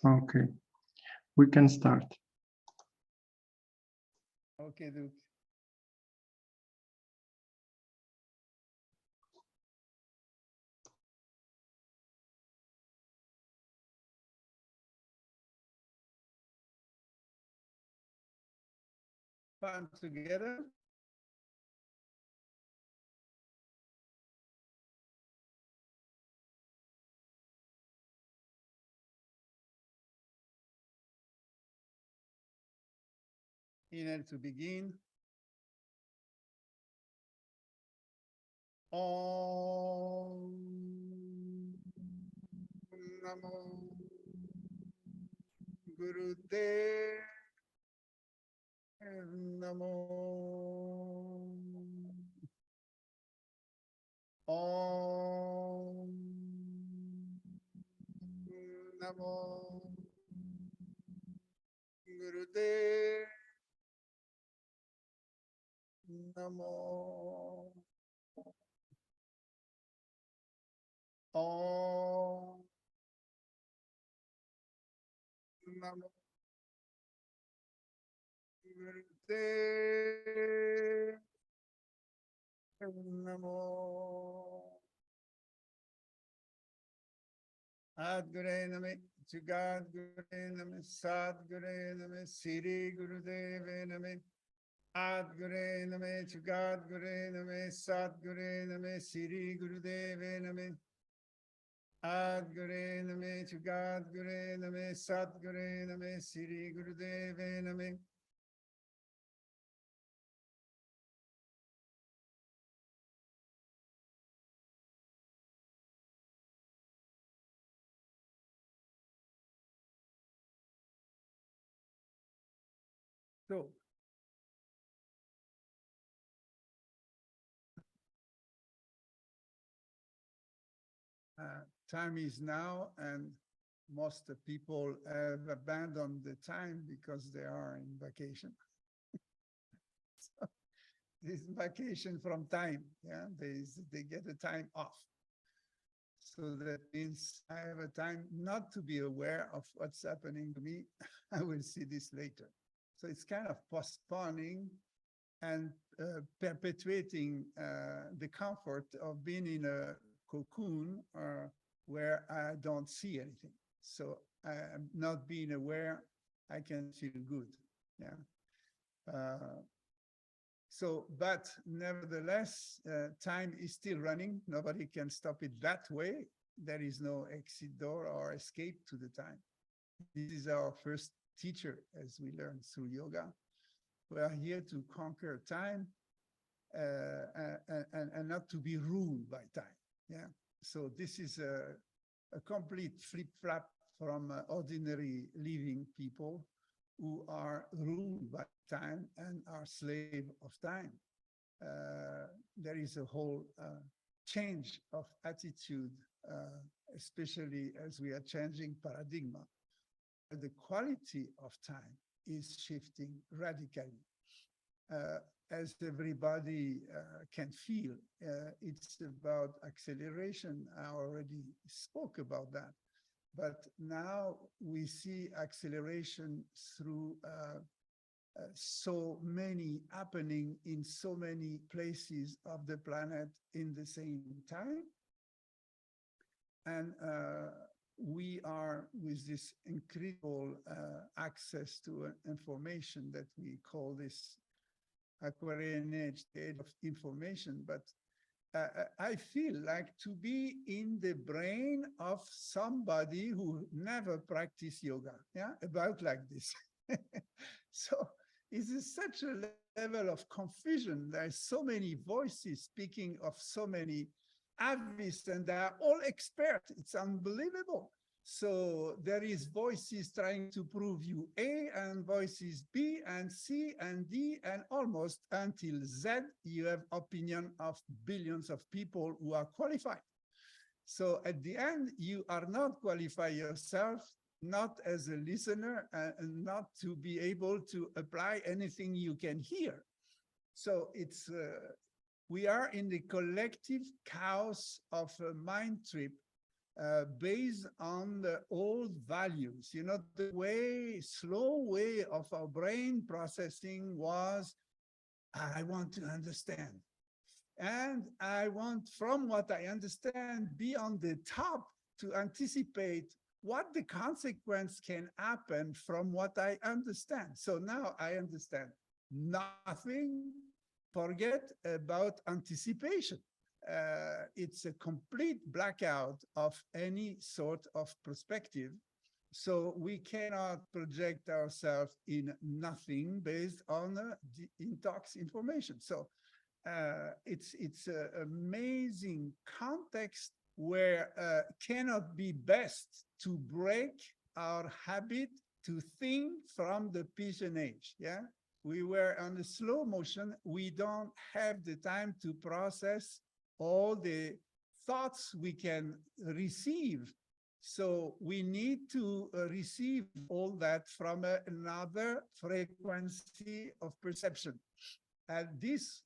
Okay, we can start. Okay, Duke. Fun together. Inhale to begin. Om Namo Gurudev Namo. Om Namo Gurudev Namo. Om Namo Gurudev Namo. Adgure Name, Jugad Gure Name, Sad Gure Name, Siri Gurudeve Name. Adgure Name, Jugad Gure Name, Sad Gure Name, Siri Gurudeve Name. Adgure Name, Jugad Gure Name, Sad Gure Name, Siri Gurudeve Name. So, time is now, and most people have abandoned the time because they are in vacation. So, this vacation from time, yeah, they get a time off. So that means I have a time not to be aware of what's happening to me. I will see this later. So it's kind of postponing and perpetuating the comfort of being in a cocoon where I don't see anything. So I'm not being aware, I can feel good. Yeah. So, but nevertheless, time is still running. Nobody can stop it that way. There is no exit door or escape to the time. This is our first teacher, as we learn through yoga. We are here to conquer time and not to be ruled by time. Yeah. So this is a complete flip-flap from ordinary living people who are ruled by time and are slave of time. There is a whole change of attitude, especially as we are changing paradigm. The quality of time is shifting radically. As everybody can feel, it's about acceleration. I already spoke about that. But now we see acceleration through so many happening in so many places of the planet in the same time. And we are with this incredible access to information that we call this Aquarian age of information, but I feel like to be in the brain of somebody who never practiced yoga, yeah, about like this. So it's such a level of confusion. There's so many voices speaking of so many avis, and they're all experts. It's unbelievable. So there is voices trying to prove you A, and voices B and C and D, and almost until Z, you have opinion of billions of people who are qualified. So at the end, you are not qualified yourself, not as a listener, and not to be able to apply anything you can hear. So it's we are in the collective chaos of a mind trip based on the old values. You know, the slow way of our brain processing was, I want to understand. And I want, from what I understand, be on the top to anticipate what the consequence can happen from what I understand. So now I understand nothing, forget about anticipation. It's a complete blackout of any sort of perspective. So we cannot project ourselves in nothing based on the intox information. So it's an amazing context where cannot be best to break our habit to think from the pigeon age. Yeah, we were on the slow motion. We don't have the time to process all the thoughts we can receive. So we need to receive all that from another frequency of perception. And this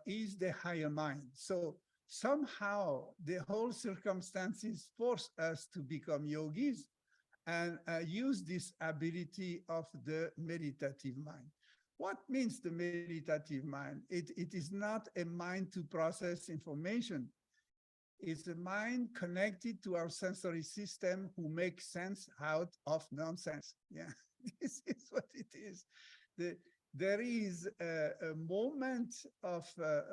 is the higher mind. So somehow the whole circumstances force us to become yogis and use this ability of the meditative mind. What means the meditative mind? It is not a mind to process information. It's a mind connected to our sensory system who makes sense out of nonsense. Yeah, this is what it is. There is a moment of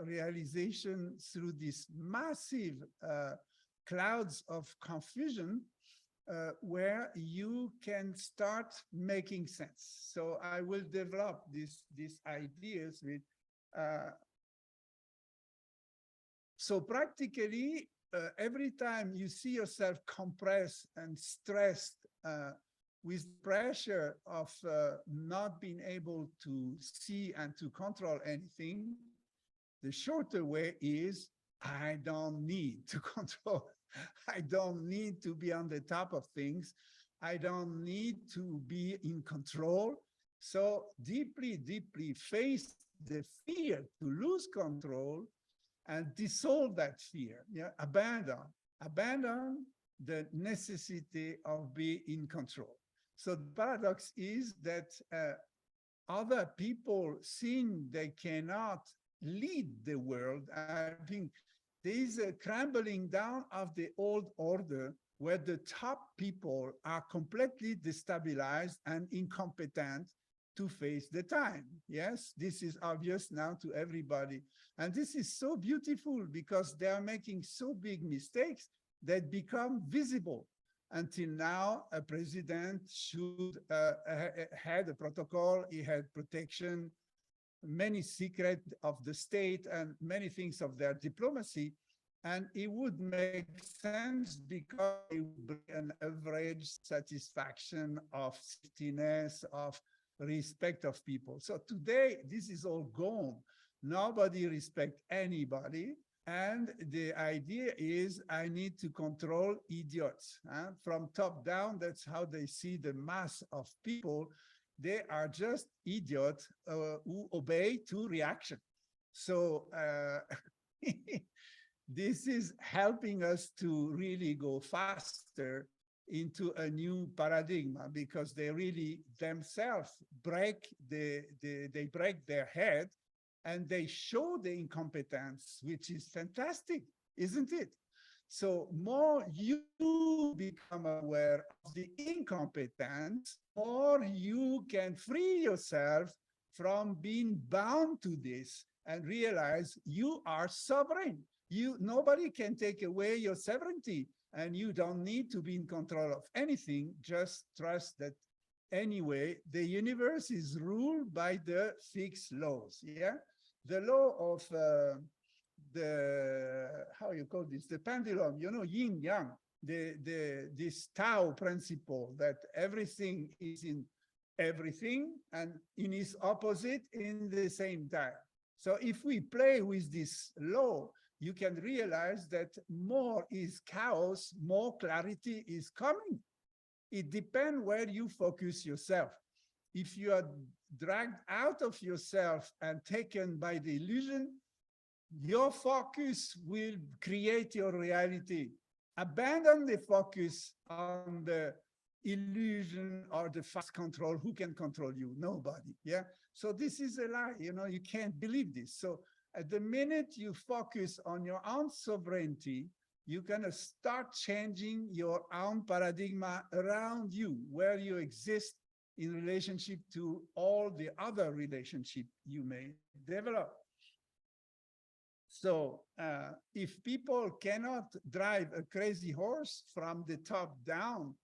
realization through these massive clouds of confusion where you can start making sense. So I will develop these ideas with. So practically, every time you see yourself compressed and stressed with pressure of not being able to see and to control anything, the shorter way is, I don't need to control. I don't need to be on the top of things. I don't need to be in control. So deeply, deeply face the fear to lose control and dissolve that fear. Yeah, abandon the necessity of being in control. So the paradox is that other people, seeing they cannot lead the world, I think there is a crumbling down of the old order where the top people are completely destabilized and incompetent to face the time. Yes, this is obvious now to everybody. And this is so beautiful because they are making so big mistakes that become visible. Until now, a president should had a protocol, he had protection, many secrets of the state and many things of their diplomacy. And it would make sense because it would bring an average satisfaction of safetyness, of respect of people. So today, this is all gone. Nobody respects anybody. And the idea is I need to control idiots. From top down, that's how they see the mass of people. They are just idiots who obey to reaction. So this is helping us to really go faster into a new paradigm because they really themselves break they break their head and they show the incompetence, which is fantastic, isn't it? So more you become aware of the incompetence, more you can free yourself from being bound to this and realize you are sovereign. Nobody can take away your sovereignty, and you don't need to be in control of anything. Just trust that anyway, the universe is ruled by the fixed laws. Yeah, the law of how you call this, the pendulum, you know, yin yang, this Tao principle that everything is in everything and in its opposite in the same time. So if we play with this law, you can realize that more is chaos, more clarity is coming. It depends where you focus yourself. If you are dragged out of yourself and taken by the illusion, your focus will create your reality. abandon the focus on the illusion or the fast control. Who can control you? Nobody. Yeah. So this is a lie. You can't believe this. So at the minute you focus on your own sovereignty, you're going to start changing your own paradigm around you, where you exist in relationship to all the other relationship you may develop. So if people cannot drive a crazy horse from the top down,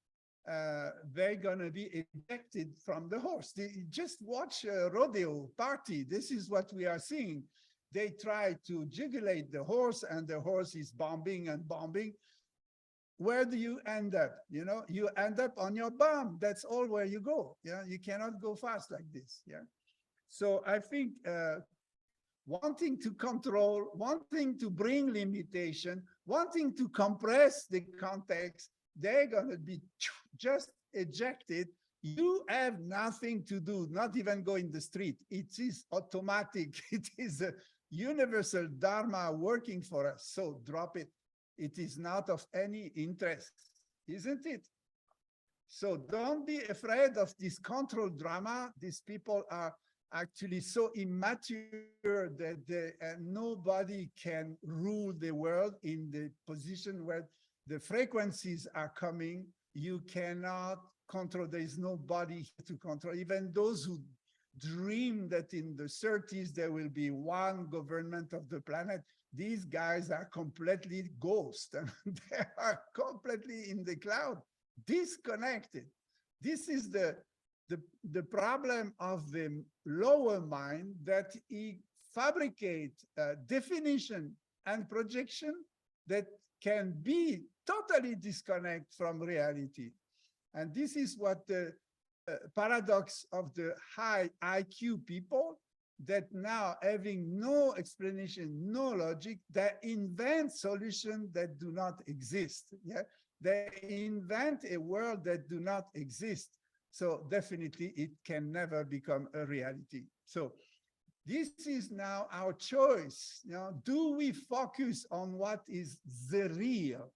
they're going to be ejected from the horse. Just watch a rodeo party. This is what we are seeing. They try to jugulate the horse, and the horse is bombing and bombing. Where do you end up? You end up on your bum. That's all where you go. Yeah, you cannot go fast like this. Yeah. So I think wanting to control, wanting to bring limitation, wanting to compress the context, they're going to be just ejected. You have nothing to do, not even go in the street. It is automatic. It is a universal dharma working for us. So drop it. It is not of any interest, isn't it? So don't be afraid of this control drama. These people are actually so immature that nobody can rule the world in the position where the frequencies are coming. You cannot control. There is nobody to control. Even those who dream that in the 30s there will be one government of the planet, these guys are completely ghosts. They are completely in the cloud, disconnected. This is the problem of the lower mind, that he fabricates definition and projection that can be totally disconnected from reality. And this is what the paradox of the high IQ people, that now having no explanation, no logic, they invent solutions that do not exist. Yeah, they invent a world that do not exist. So definitely it can never become a reality. So this is now our choice. Do we focus on what is the real?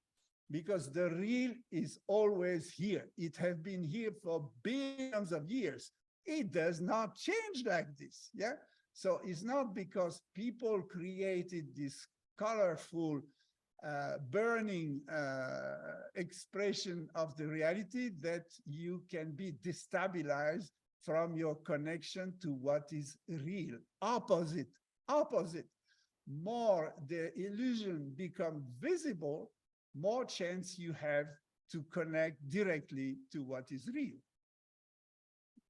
Because the real is always here. It has been here for billions of years. It does not change like this. Yeah. So it's not because people created this colorful, burning expression of the reality that you can be destabilized from your connection to what is real. Opposite. More the illusion become visible, more chance you have to connect directly to what is real.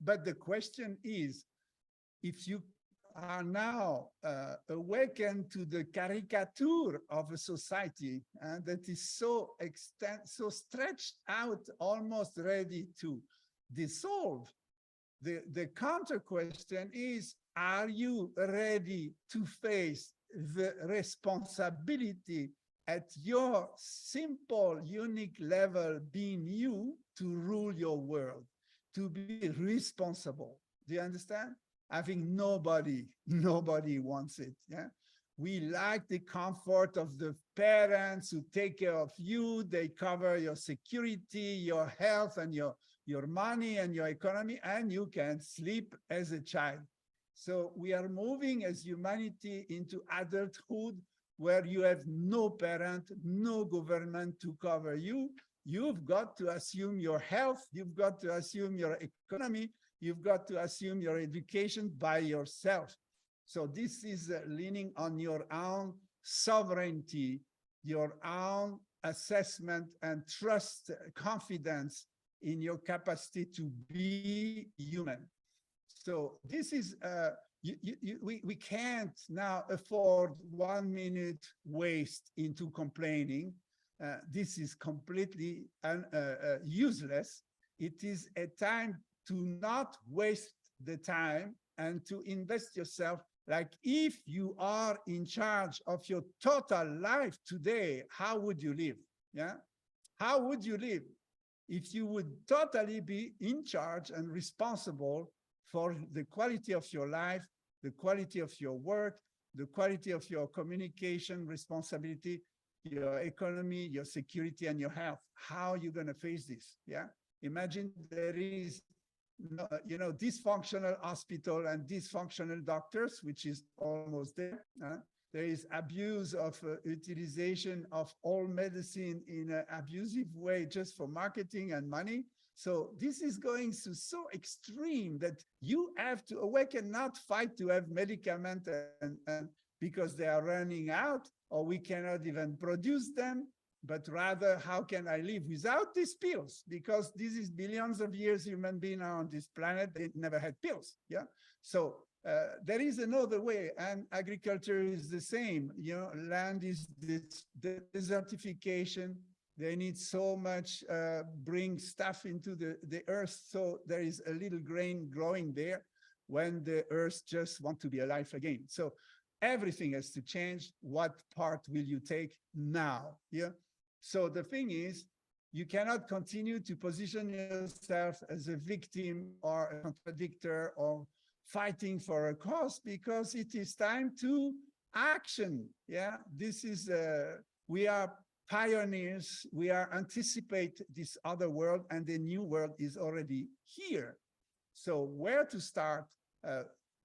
But the question is, if you are now awakened to the caricature of a society that is so stretched out, almost ready to dissolve, the counter question is, are you ready to face the responsibility at your simple, unique level, being you, to rule your world, to be responsible? Do you understand? I think nobody wants it. Yeah, we like the comfort of the parents who take care of you. They cover your security, your health, and your money and your economy, and you can sleep as a child. So we are moving as humanity into adulthood, where you have no parent, no government to cover you. You've got to assume your health. You've got to assume your economy. You've got to assume your education by yourself. So this is leaning on your own sovereignty, your own assessment and trust, confidence in your capacity to be human. So this is, we can't now afford 1 minute waste into complaining. This is completely useless. It is a time to not waste the time and to invest yourself. Like, if you are in charge of your total life today, how would you live? Yeah, how would you live if you would totally be in charge and responsible for the quality of your life, the quality of your work, the quality of your communication responsibility? your economy, your security, and your health. How are you going to face this? Yeah. Imagine there is, dysfunctional hospital and dysfunctional doctors, which is almost there. There is abuse of utilization of all medicine in an abusive way just for marketing and money. So this is going to so extreme that you have to awaken, not fight to have medicament and because they are running out or we cannot even produce them, but rather how can I live without these pills? Because this is billions of years human beings are on this planet, they never had pills. Yeah. So there is another way, and agriculture is the same. Land is the desertification. They need so much bring stuff into the earth, so there is a little grain growing there when the earth just want to be alive again. So everything has to change. What part will you take now? Yeah. So the thing is, you cannot continue to position yourself as a victim or a contradictor or fighting for a cause, because it is time to action. Yeah, this is, we are pioneers. We are anticipate this other world, and the new world is already here. So where to start?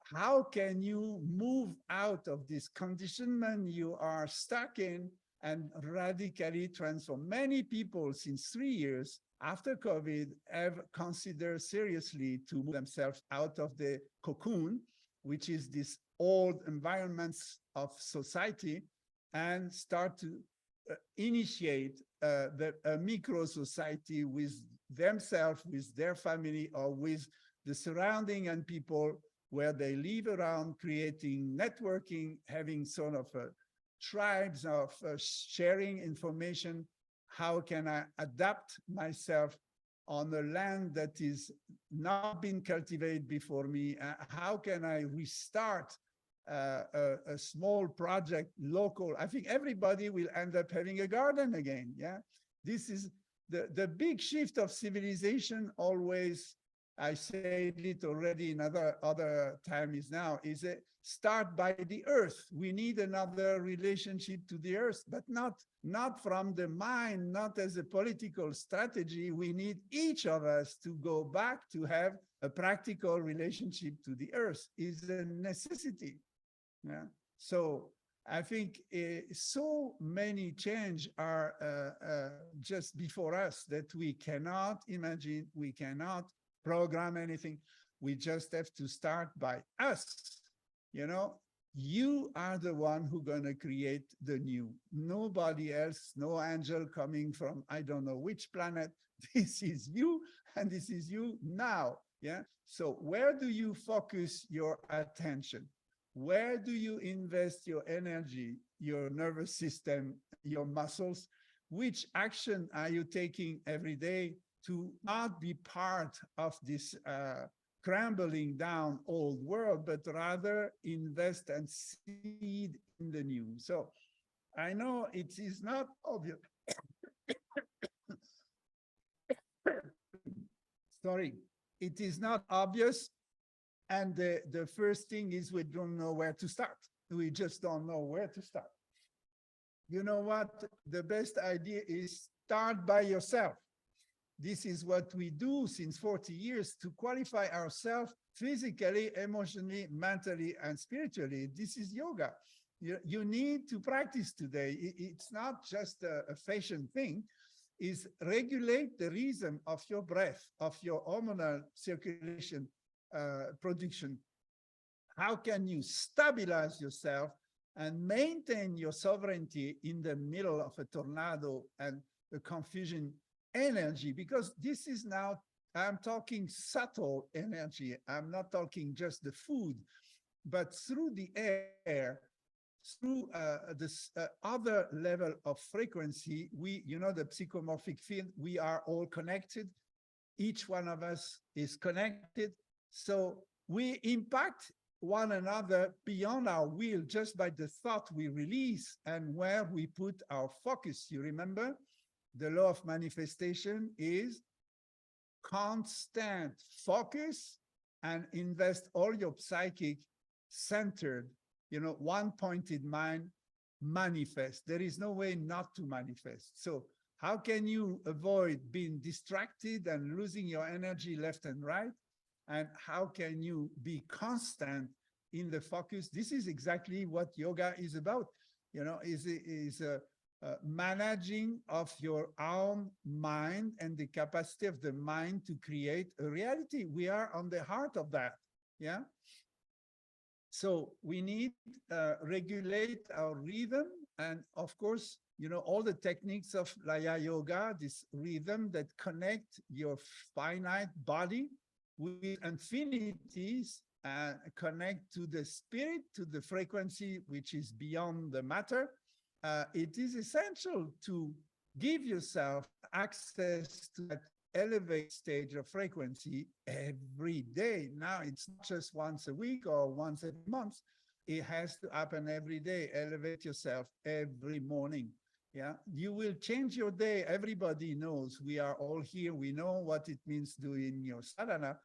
How can you move out of this conditionment you are stuck in and radically transform? Many people since 3 years after COVID have considered seriously to move themselves out of the cocoon, which is this old environments of society, and start to initiate the micro society with themselves, with their family, or with the surrounding and people where they live around, creating networking, having sort of tribes of sharing information. How can I adapt myself on a land that is not been cultivated before me? How can I restart a small project, local? I think everybody will end up having a garden again. Yeah, this is the big shift of civilization. Always, I said it already in other time is now, is a start by the earth. We need another relationship to the earth, but not from the mind, not as a political strategy. We need each of us to go back to have a practical relationship to the earth. Is a necessity. Yeah. So I think so many change are just before us that we cannot imagine, we cannot program anything. We just have to start by us. You are the one who's going to create the new. Nobody else, no angel coming from I don't know which planet. This is you, and this is you now. Yeah. So where do you focus your attention? Where do you invest your energy, your nervous system, your muscles? Which action are you taking every day to not be part of this crumbling down old world, but rather invest and seed in the new? So I know it is not obvious. Sorry, it is not obvious. And the first thing is we don't know where to start. We just don't know where to start. You know what? The best idea is start by yourself. This is what we do since 40 years to qualify ourselves physically, emotionally, mentally, and spiritually. This is yoga. You need to practice today. It's not just a fashion thing. Is regulate the rhythm of your breath, of your hormonal circulation, production. How can you stabilize yourself and maintain your sovereignty in the middle of a tornado and the confusion energy? Because this is now, I'm talking subtle energy. I'm not talking just the food, but through the air, through this other level of frequency, the psychomorphic field, we are all connected. Each one of us is connected. So we impact one another beyond our will just by the thought we release and where we put our focus. You remember, the law of manifestation is constant focus and invest all your psychic centered, one pointed mind manifest. There is no way not to manifest. So how can you avoid being distracted and losing your energy left and right? And how can you be constant in the focus? This is exactly what yoga is about. You know, is managing of your own mind and the capacity of the mind to create a reality. We are on the heart of that. Yeah. So we need regulate our rhythm, and of course, you know, all the techniques of Laya Yoga, this rhythm that connect your finite body with infinities and connect to the spirit, to the frequency which is beyond the matter. It is essential to give yourself access to that elevate stage of frequency every day. Now, it's not just once a week or once a month. It has to happen every day. Elevate yourself every morning. Yeah, you will change your day. Everybody knows we are all here. We know what it means doing your sadhana.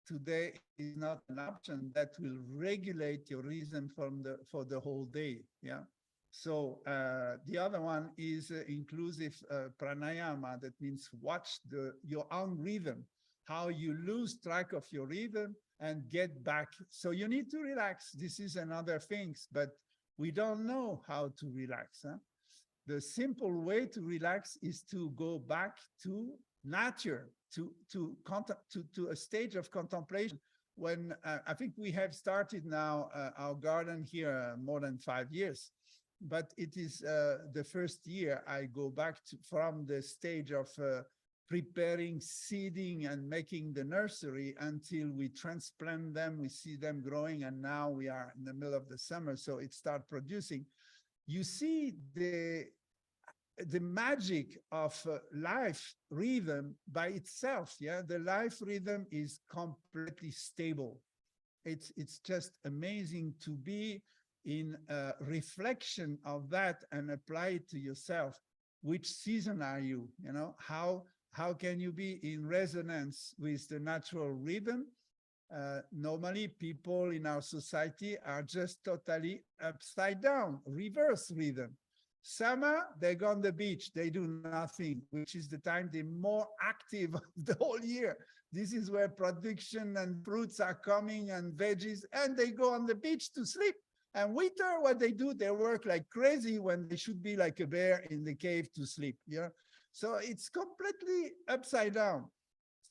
Today is not an option that will regulate your rhythm for the whole day. Yeah. So the other one is inclusive pranayama. That means watch your own rhythm, how you lose track of your rhythm and get back. So you need to relax. This is another thing, but we don't know how to relax. Huh? The simple way to relax is to go back to nature, to a stage of contemplation. When I think we have started now our garden here more than 5 years. But it is the first year I go back from the stage of preparing seeding and making the nursery until we transplant them, we see them growing, and now we are in the middle of the summer, so it starts producing. You see the magic of life rhythm by itself. Yeah, the life rhythm is completely stable. It's just amazing to be in a reflection of that and apply it to yourself. Which season are you? You know, how can you be in resonance with the natural rhythm? Normally, people in our society are just totally upside down, reverse rhythm. Summer, they go on the beach, they do nothing, which is the time they're more active of the whole year. This is where production and fruits are coming and veggies, and they go on the beach to sleep. And winter, what they do, they work like crazy when they should be like a bear in the cave to sleep. Yeah. So it's completely upside down.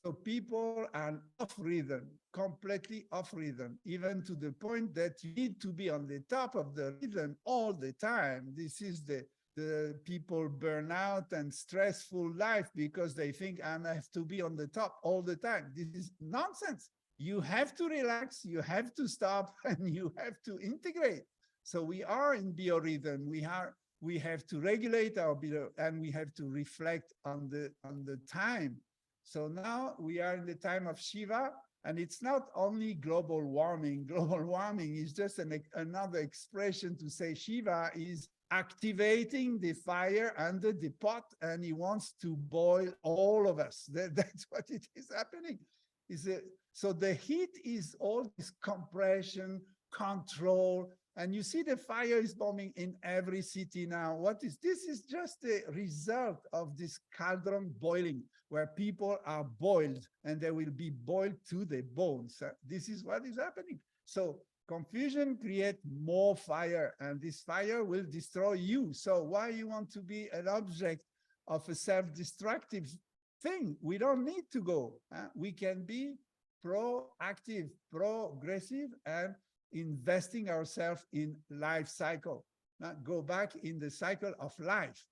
So people are off rhythm, completely off rhythm, even to the point that you need to be on the top of the rhythm all the time. This is the people burn out and stressful life because they think I have to be on the top all the time. This is nonsense. You have to relax, you have to stop, and you have to integrate. So we are in biorhythm. We have to regulate our bio, and we have to reflect on the time. So now we are in the time of Shiva, and it's not only global warming. Global warming is just another expression to say Shiva is activating the fire under the pot, and he wants to boil all of us. That's what it is happening. So the heat is all this compression, control, and you see the fire is bombing in every city now. This is just the result of this cauldron boiling, where people are boiled and they will be boiled to the bones. This is what is happening. So confusion creates more fire, and this fire will destroy you. So why you want to be an object of a self-destructive thing? We don't need to go. We can be proactive, progressive, and investing ourselves in life cycle. Go back in the cycle of life.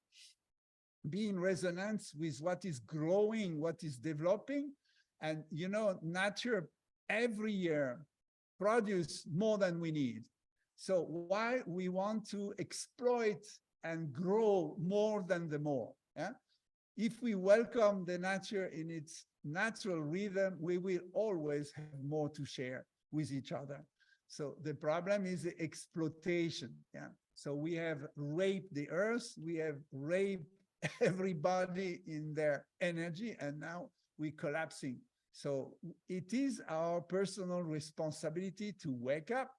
Be in resonance with what is growing, what is developing. And you know, nature every year produce more than we need. So why we want to exploit and grow more than the more? Yeah? If we welcome the nature in its natural rhythm, we will always have more to share with each other. So the problem is the exploitation. Yeah. So we have raped the earth, we have raped everybody in their energy, and now we're collapsing. So it is our personal responsibility to wake up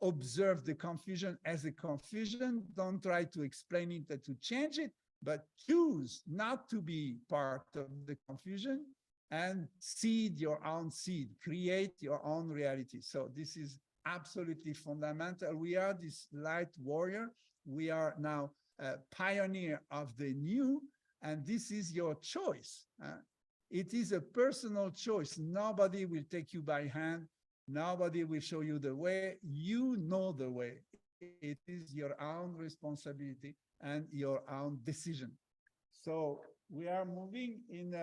observe the confusion as a confusion. Don't try to explain it or to change it, but choose not to be part of the confusion and seed your own seed, create your own reality. So this is absolutely fundamental. We are this light warrior. We are now a pioneer of the new, and this is your choice. It is a personal choice. Nobody will take you by hand. Nobody will show you the way. You know the way. It is your own responsibility and your own decision. So we are moving in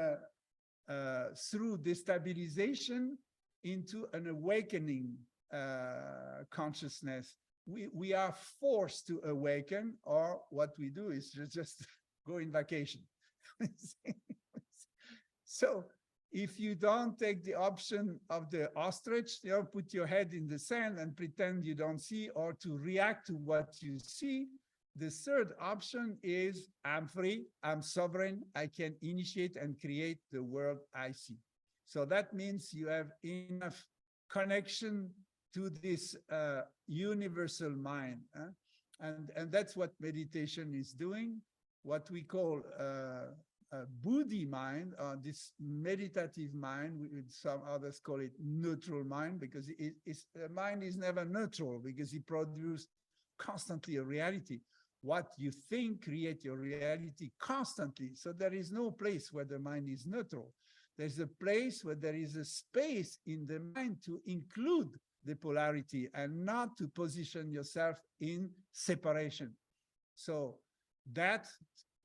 through destabilization into an awakening consciousness. We are forced to awaken, or what we do is just go in vacation. So if you don't take the option of the ostrich, put your head in the sand and pretend you don't see, or to react to what you see, the third option is I'm free, I'm sovereign, I can initiate and create the world I see. So that means you have enough connection to this universal mind. And that's what meditation is doing, what we call Buddhi mind, this meditative mind. Some others call it neutral mind, because mind is never neutral, because it produces constantly a reality. What you think creates your reality constantly. So there is no place where the mind is neutral. There's a place where there is a space in the mind to include the polarity and not to position yourself in separation. So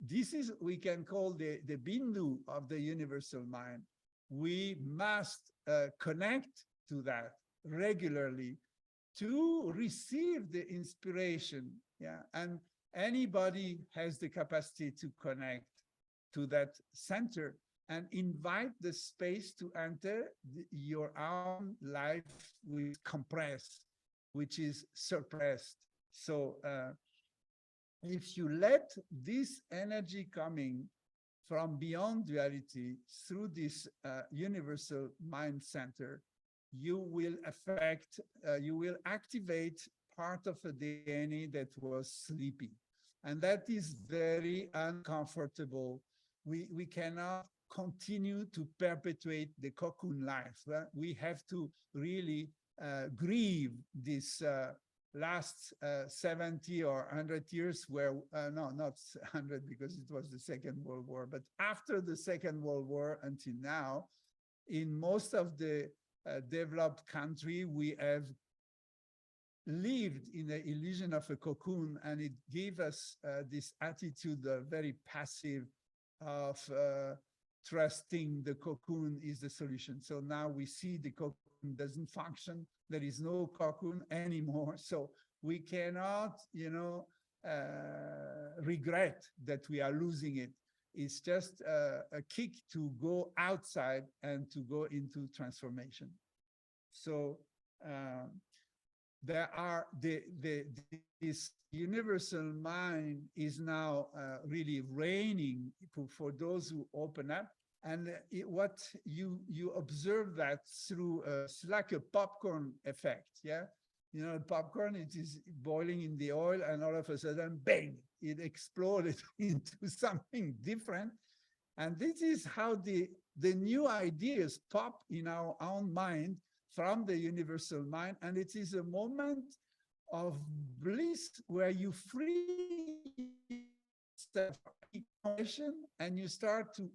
this is, we can call the bindu of the universal mind. We must connect to that regularly to receive the inspiration. Yeah, and anybody has the capacity to connect to that center and invite the space to enter your own life, which is compressed, which is suppressed. So if you let this energy coming from beyond duality through this universal mind center, you will affect, you will activate part of a DNA that was sleepy. And that is very uncomfortable. We cannot continue to perpetuate the cocoon life. We have to really grieve this last 70 or 100 years where, no, not 100 because it was the Second World War, but after the Second World War until now, in most of the developed country, we have lived in the illusion of a cocoon, and it gave us this attitude very passive of trusting the cocoon is the solution. So now we see the cocoon doesn't function. There is no cocoon anymore. So we cannot, regret that we are losing it. It's just a kick to go outside and to go into transformation. So there are this universal mind is now really reigning for those who open up. And what you observe that through, it's like a popcorn effect, yeah? Popcorn, it is boiling in the oil, and all of a sudden, bang, it exploded into something different. And this is how the new ideas pop in our own mind from the universal mind. And it is a moment of bliss where you free yourself and you start to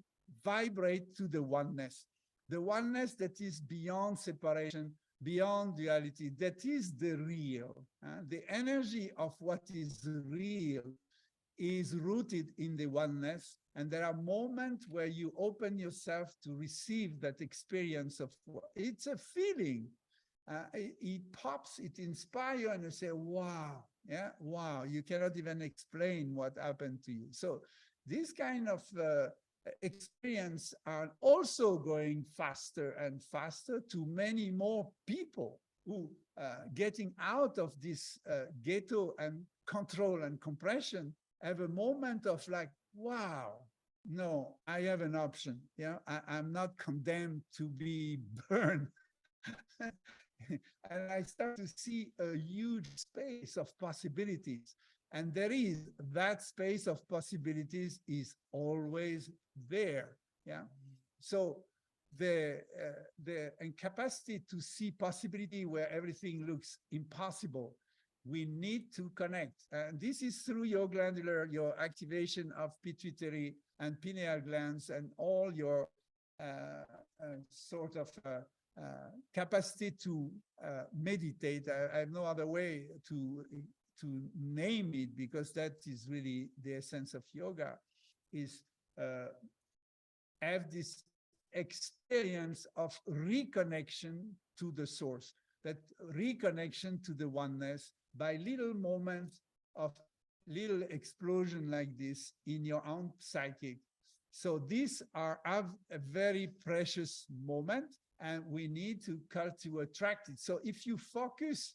vibrate to the oneness that is beyond separation, beyond duality, that is the real. The energy of what is real is rooted in the oneness. And there are moments where you open yourself to receive that experience of, it's a feeling. It pops, it inspires you, and you say, wow, yeah, wow, you cannot even explain what happened to you. So this kind of experience are also going faster and faster to many more people who getting out of this ghetto and control and compression have a moment of like, wow, no, I have an option. I'm not condemned to be burned And I start to see a huge space of possibilities. And there is that space of possibilities is always there. Yeah. So the incapacity to see possibility where everything looks impossible, we need to connect. And this is through your activation of pituitary and pineal glands and all your sort of capacity to meditate. I have no other way to name it, because that is really the essence of yoga, is have this experience of reconnection to the source, that reconnection to the oneness by little moments of little explosion like this in your own psychic. So these are a very precious moment, and we need to attract it. So if you focus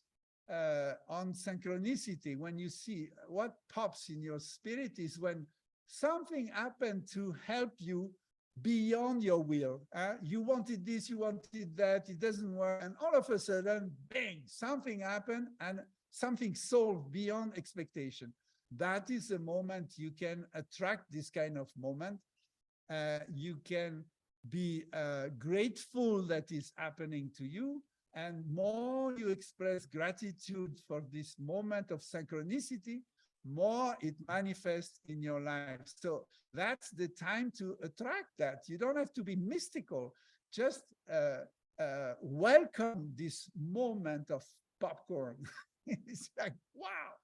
on synchronicity, when you see what pops in your spirit is when something happened to help you beyond your will. You wanted this, you wanted that, it doesn't work. And all of a sudden, bang, something happened and something solved beyond expectation. That is a moment you can attract this kind of moment. You can be grateful that is happening to you. And more you express gratitude for this moment of synchronicity, more it manifests in your life. So that's the time to attract that. You don't have to be mystical. Just welcome this moment of popcorn. It's like, wow.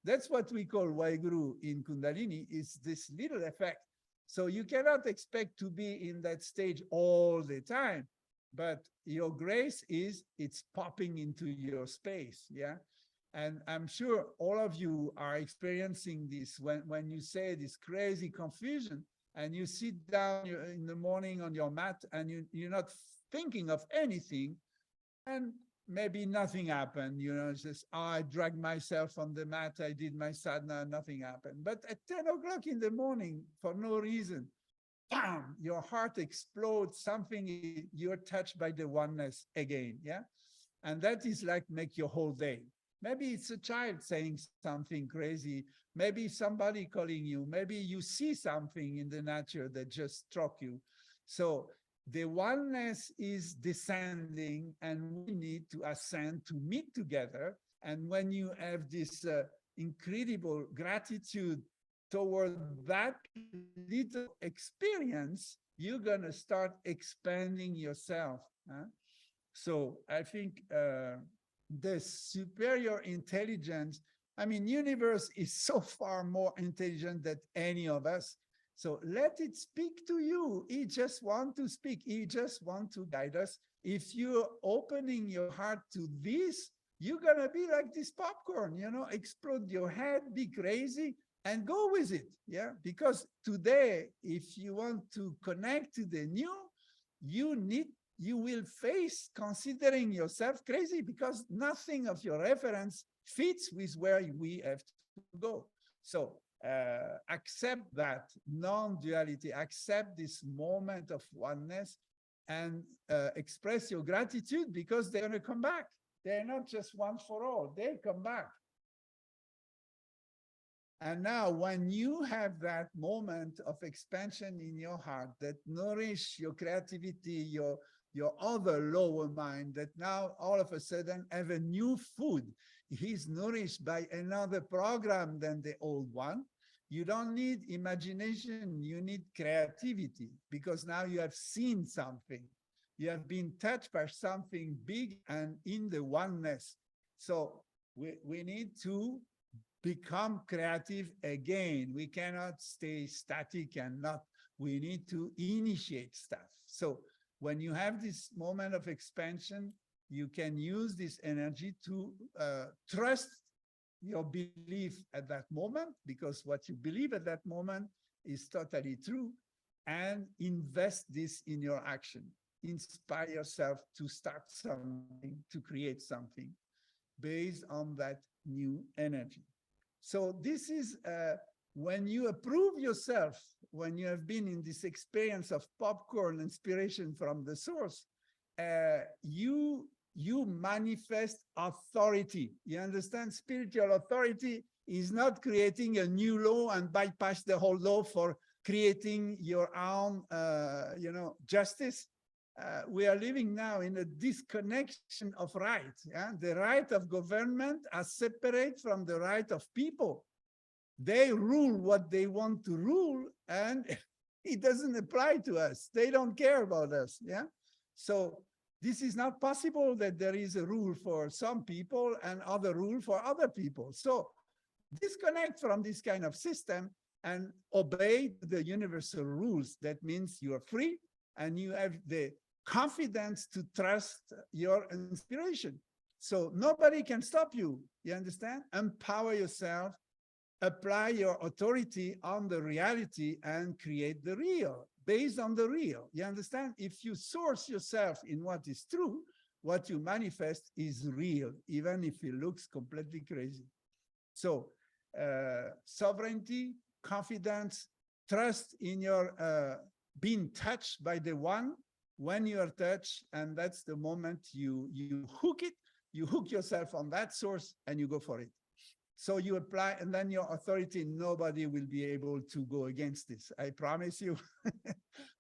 That's what we call Waiguru in Kundalini, is this little effect. So you cannot expect to be in that stage all the time, but your grace is, it's popping into your space, yeah? And I'm sure all of you are experiencing this when you say this crazy confusion and you sit down in the morning on your mat and you're not thinking of anything, and maybe nothing happened, you know, it's just, oh, I dragged myself on the mat, I did my sadhana, nothing happened. But at 10 o'clock in the morning, for no reason, bam, your heart explodes, something, you're touched by the oneness again, yeah? And that is like make your whole day. Maybe it's a child saying something crazy, maybe somebody calling you, maybe you see something in the nature that just struck you. So the oneness is descending, and we need to ascend to meet together. And when you have this incredible gratitude toward that little experience, you're going to start expanding yourself. Huh? So I think the superior intelligence, I mean, universe is so far more intelligent than any of us. So let it speak to you. He just wants to speak. He just wants to guide us. If you're opening your heart to this, you're going to be like this popcorn, you know, explode your head, be crazy, and go with it. Yeah. Because today, if you want to connect to the new, you will face considering yourself crazy, because nothing of your reference fits with where we have to go. So accept that non-duality, accept this moment of oneness, and express your gratitude, because they're going to come back. They're not just one for all, they come back. And now when you have that moment of expansion in your heart that nourish your creativity, your other lower mind, that now all of a sudden have a new food, he's nourished by another program than the old one. You don't need imagination, you need creativity, because now you have seen something. You have been touched by something big and in the oneness. So we need to become creative again. We cannot stay static and not, we need to initiate stuff. So when you have this moment of expansion, you can use this energy to trust your belief at that moment, because what you believe at that moment is totally true, and invest this in your action. Inspire yourself to start something, to create something based on that new energy. So this is when you approve yourself, when you have been in this experience of popcorn inspiration from the source, you you manifest authority. You understand? Spiritual authority is not creating a new law and bypass the whole law for creating your own, justice. We are living now in a disconnection of rights. Yeah? The right of government are separate from the right of people. They rule what they want to rule, and it doesn't apply to us. They don't care about us. Yeah. So this is not possible that there is a rule for some people and other rule for other people. So disconnect from this kind of system and obey the universal rules. That means you are free and you have the confidence to trust your inspiration. So nobody can stop you. You understand? Empower yourself, apply your authority on the reality and create the real, based on the real. You understand? If you source yourself in what is true, what you manifest is real, even if it looks completely crazy. So sovereignty, confidence, trust in your being touched by the one when you are touched, and that's the moment you hook it, you hook yourself on that source and you go for it. So you apply, and then your authority, nobody will be able to go against this. I promise you.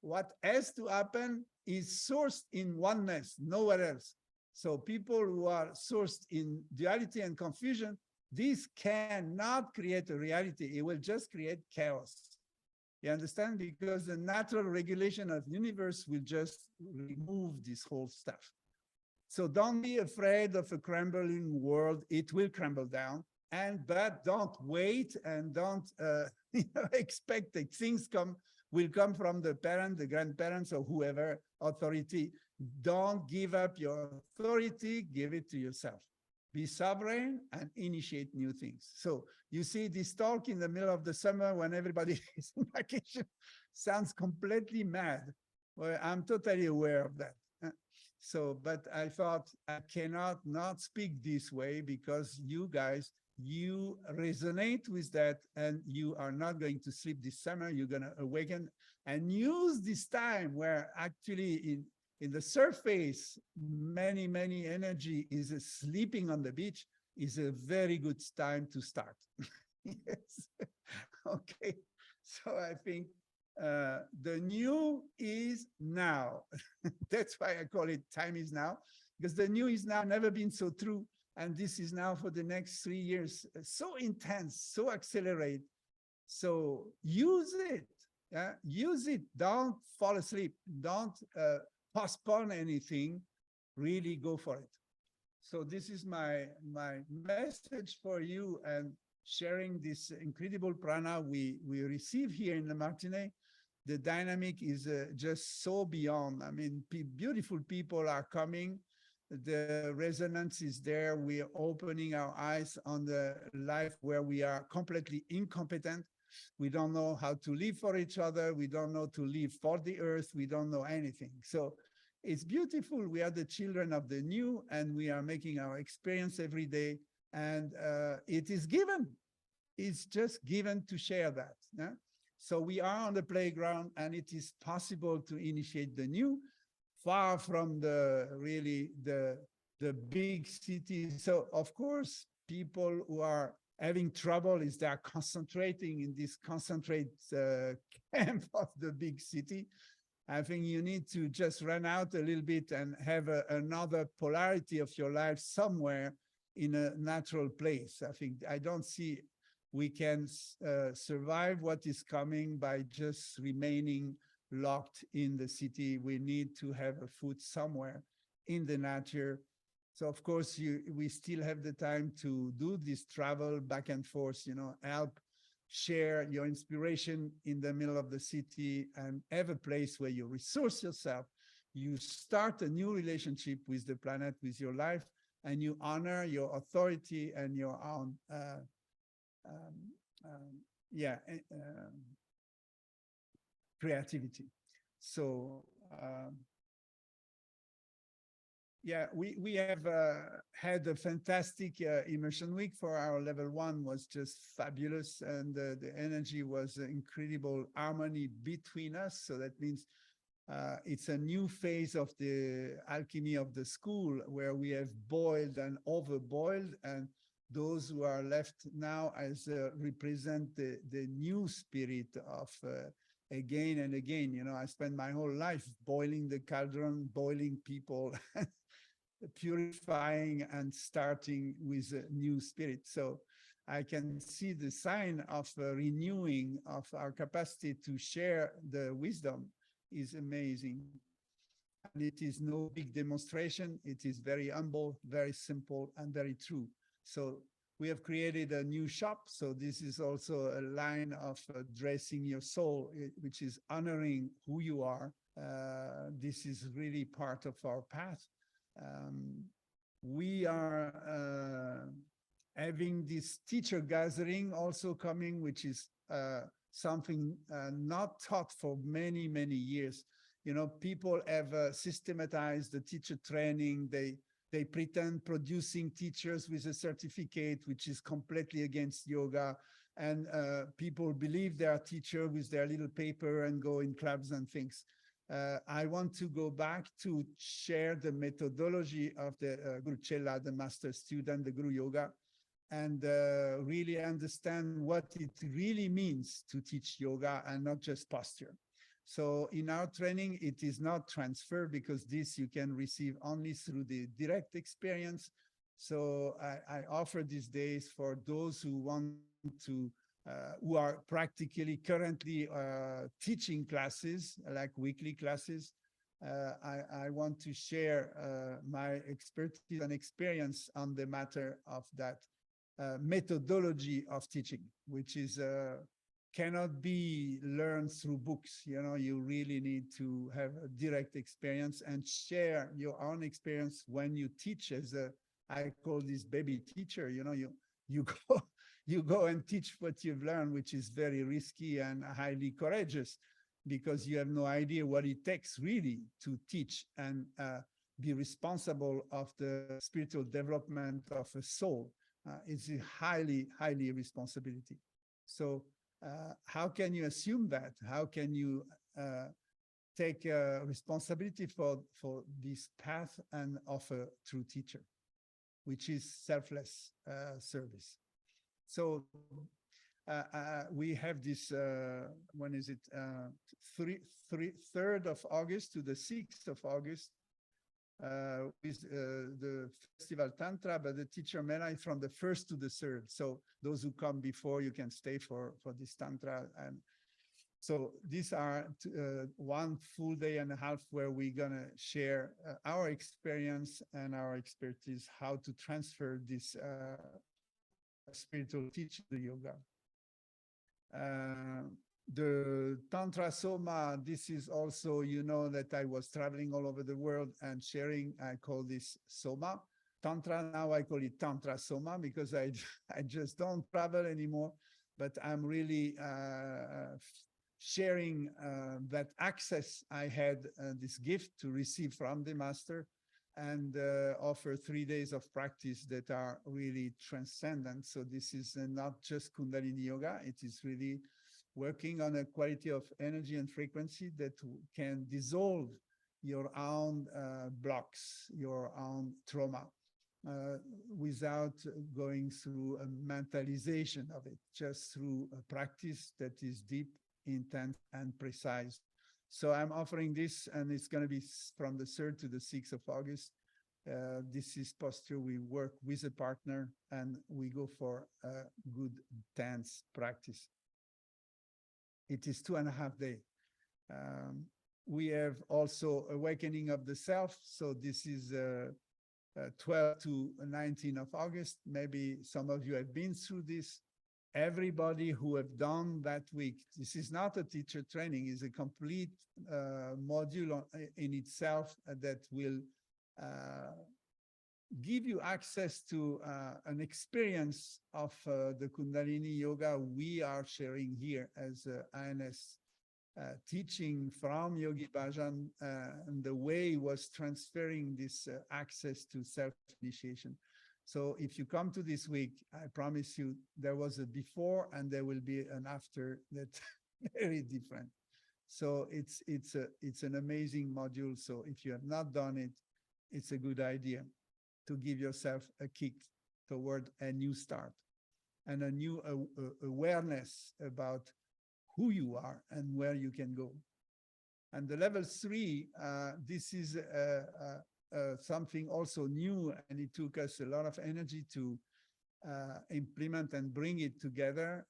What has to happen is sourced in oneness, nowhere else. So people who are sourced in duality and confusion, this cannot create a reality. It will just create chaos. You understand? Because the natural regulation of the universe will just remove this whole stuff. So don't be afraid of a crumbling world. It will crumble down. But don't wait and don't expect that things will come from the parent, the grandparents, or whoever authority. Don't give up your authority, give it to yourself. Be sovereign and initiate new things. So you see this talk in the middle of the summer when everybody is on vacation sounds completely mad. Well, I'm totally aware of that. So, but I thought I cannot not speak this way because you guys, you resonate with that and you are not going to sleep this summer. You're going to awaken and use this time where actually in the surface, many energy is sleeping on the beach, is a very good time to start. Yes. Okay. So I think the new is now. That's why I call it time is now, because the new is now, never been so true. And this is now for the next 3 years, so intense, so accelerate. So use it, use it. Don't fall asleep. Don't postpone anything. Really go for it. So this is my message for you, and sharing this incredible prana we receive here in the Martinet. The dynamic is just so beyond. I mean, beautiful people are coming. The resonance is there. We are opening our eyes on the life where we are completely incompetent. We don't know how to live for each other. We don't know to live for the earth. We don't know anything. So it's beautiful. We are the children of the new, and we are making our experience every day. And it is given. It's just given to share that. Yeah? So we are on the playground, and it is possible to initiate the new, far from the big cities. So of course, people who are having trouble is they are concentrating in this concentrate camp of the big city. I think you need to just run out a little bit and have another polarity of your life somewhere in a natural place. I don't see we can survive what is coming by just remaining locked in the city. We need to have a foot somewhere in the nature. So of course, we still have the time to do this travel back and forth, help share your inspiration in the middle of the city and have a place where you resource yourself. You start a new relationship with the planet, with your life, and you honor your authority and your own creativity. So we have had a fantastic immersion week for our level 1. Was just fabulous, and the energy was incredible harmony between us. So that means It's a new phase of the alchemy of the school where we have boiled and overboiled, and those who are left now as represent the new spirit of again and again. You know, I spent my whole life boiling the cauldron, boiling people, purifying and starting with a new spirit. So I can see the sign of renewing of our capacity to share the wisdom is amazing. And it is no big demonstration. It is very humble, very simple, and very true. So we have created a new shop. So this is also a line of dressing your soul, which is honoring who you are. This is really part of our path. We are having this teacher gathering also coming, which is something not taught for many, many years. You know, people have systematized the teacher training. They pretend producing teachers with a certificate, which is completely against yoga. And people believe they are teachers with their little paper and go in clubs and things. I want to go back to share the methodology of the Guru Chela, the master student, the Guru Yoga, and really understand what it really means to teach yoga and not just posture. So in our training, it is not transfer, because this you can receive only through the direct experience. So I offer these days for those who want to, who are practically currently teaching classes, like weekly classes. I want to share my expertise and experience on the matter of that methodology of teaching, which is cannot be learned through books. You know, you really need to have a direct experience and share your own experience when you teach. As a, I call this baby teacher. You know, you go and teach what you've learned, which is very risky and highly courageous, because you have no idea what it takes really to teach and be responsible of the spiritual development of a soul. It's a highly responsibility. So how can you assume that? How can you take responsibility for this path and offer true teacher, which is selfless service? So we have this, when is it? 3rd of August to the 6th of August, with the festival Tantra, but the teacher Mela is from the 1st to the 3rd. So those who come before, you can stay for this Tantra. And so these are 1 full day and a half where we're gonna share our experience and our expertise, how to transfer this spiritual teaching to yoga. The Tantra Soma, this is also, you know, that I was traveling all over the world and sharing. I call this Soma. Tantra, now I call it Tantra Soma, because I just don't travel anymore, but I'm really sharing that access I had, this gift to receive from the master, and offer 3 days of practice that are really transcendent. So this is not just Kundalini Yoga, it is really working on a quality of energy and frequency that can dissolve your own blocks, your own trauma, without going through a mentalization of it, just through a practice that is deep, intense, and precise. So I'm offering this, and it's going to be from the 3rd to the 6th of August. This is posture. We work with a partner, and we go for a good dance practice. It is 2.5 days. We have also awakening of the self. So this is 12 to 19 of August. Maybe some of you have been through this. Everybody who have done that week, this is not a teacher training, it's a complete module in itself that will give you access to an experience of the Kundalini Yoga we are sharing here as INS teaching from Yogi Bhajan, and the way he was transferring this access to self-initiation. So if you come to this week, I promise you there was a before and there will be an after that's very different. So it's an amazing module. So if you have not done it, it's a good idea to give yourself a kick toward a new start and a new awareness about who you are and where you can go. And the level 3, this is something also new, and it took us a lot of energy to implement and bring it together.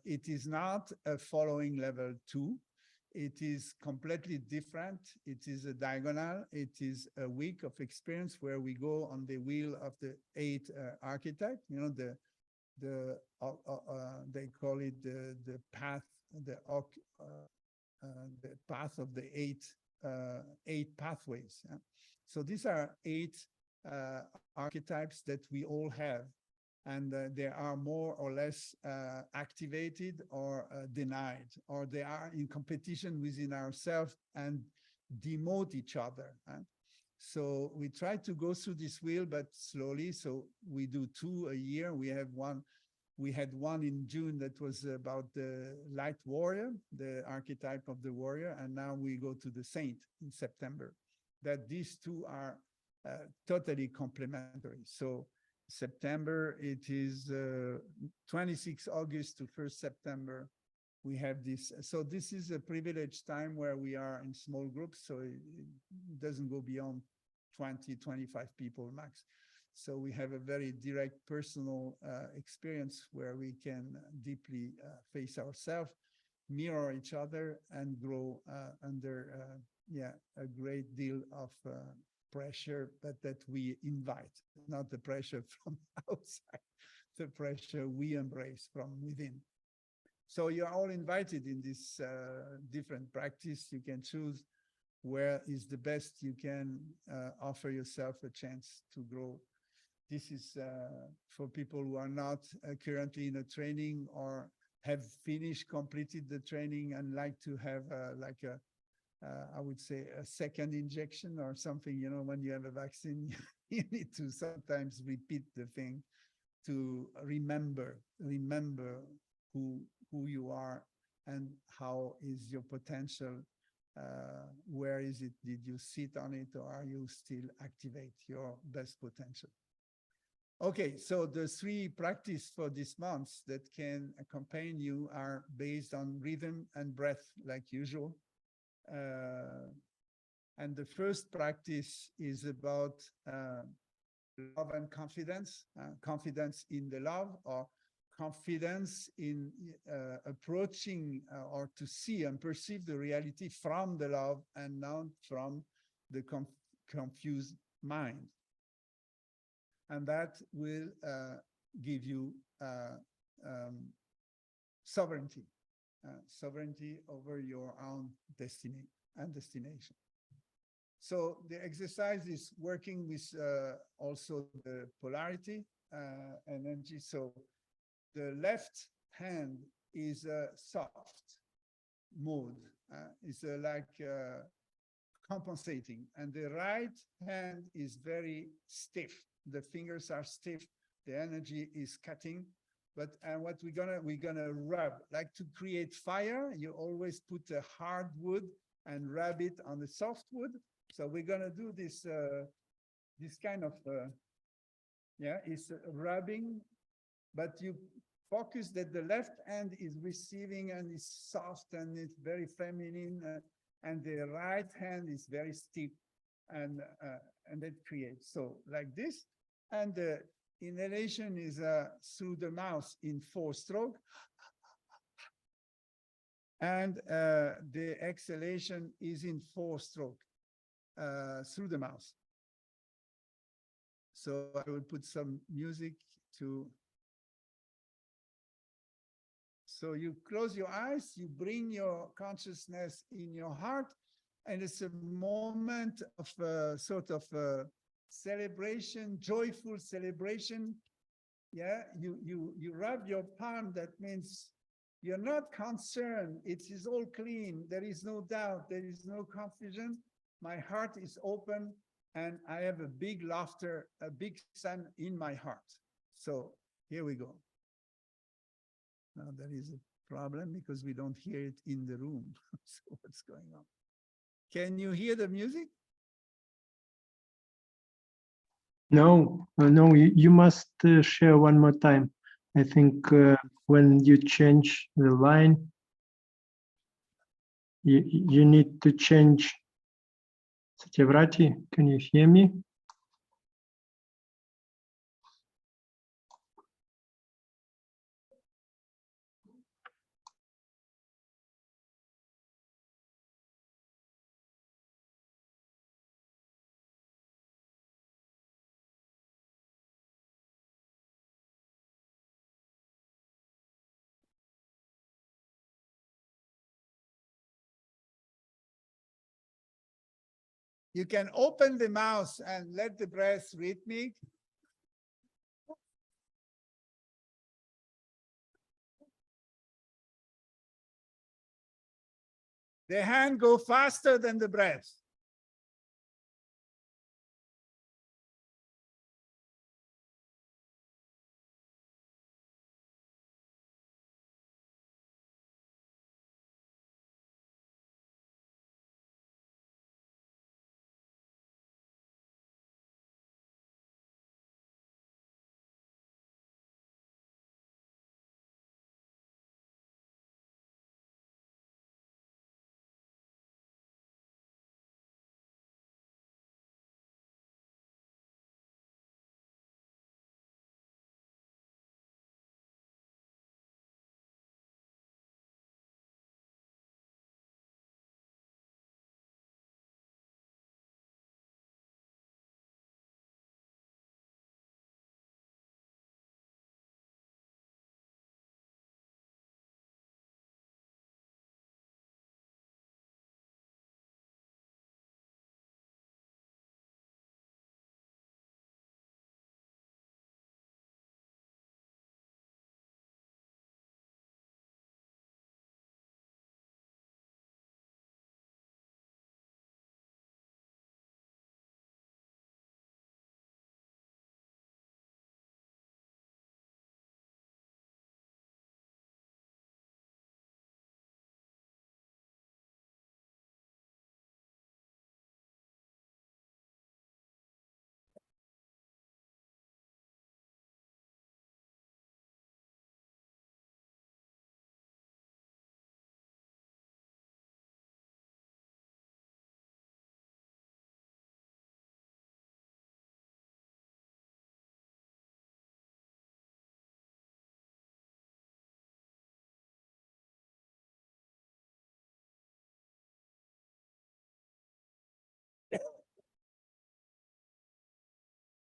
It is not a following level 2. It is completely different. It is a diagonal. It is a week of experience where we go on the wheel of the 8 archetype. You know, they call it the path, the path of the 8 pathways. Yeah? So these are 8 archetypes that we all have, and they are more or less activated or denied, or they are in competition within ourselves and demote each other. So we try to go through this wheel, but slowly. So we do 2 a year. We had one in June that was about the light warrior, the archetype of the warrior, and now we go to the saint in September. That these 2 are totally complementary. So September, it is 26 August to 1st September. We have this. So this is a privileged time where we are in small groups. So it doesn't go beyond 20, 25 people max. So we have a very direct personal experience where we can deeply face ourselves, mirror each other, and grow under a great deal of pressure, but that we invite, not the pressure from outside, the pressure we embrace from within. So you're all invited in this different practice. You can choose where is the best you can offer yourself a chance to grow. This is for people who are not currently in a training or have completed the training and like to have like a I would say a second injection or something. You know, when you have a vaccine, you need to sometimes repeat the thing to remember who you are and how is your potential. Where is it? Did you sit on it, or are you still activate your best potential? Okay, so the 3 practices for this month that can accompany you are based on rhythm and breath, like usual. And the first practice is about love and confidence, confidence in the love, or confidence in approaching or to see and perceive the reality from the love and not from the confused mind. And that will give you sovereignty. Sovereignty over your own destiny and destination. So the exercise is working with also the polarity energy. So the left hand is a soft mode, it's like compensating, and the right hand is very stiff. The fingers are stiff, the energy is cutting. But what we're gonna rub, like to create fire, you always put a hard wood and rub it on the soft wood. So we're gonna do this this kind of it's rubbing, but you focus that the left hand is receiving and is soft and it's very feminine, and the right hand is very stiff, and that creates so like this, and the inhalation is through the mouth in 4 strokes, and the exhalation is in 4 strokes through the mouth. So I will put some music to. So you close your eyes, you bring your consciousness in your heart, and it's a moment of sort of celebration, joyful celebration. Yeah, you rub your palm. That means you're not concerned. It is all clean. There is no doubt. There is no confusion. My heart is open, and I have a big laughter, a big sun in my heart. So here we go. Now there is a problem because we don't hear it in the room. So what's going on? Can you hear the music? No, no, you must share one more time. I think when you change the line, you need to change. Satyavrati, can you hear me? You can open the mouth and let the breath rhythmic. The hand go faster than the breath.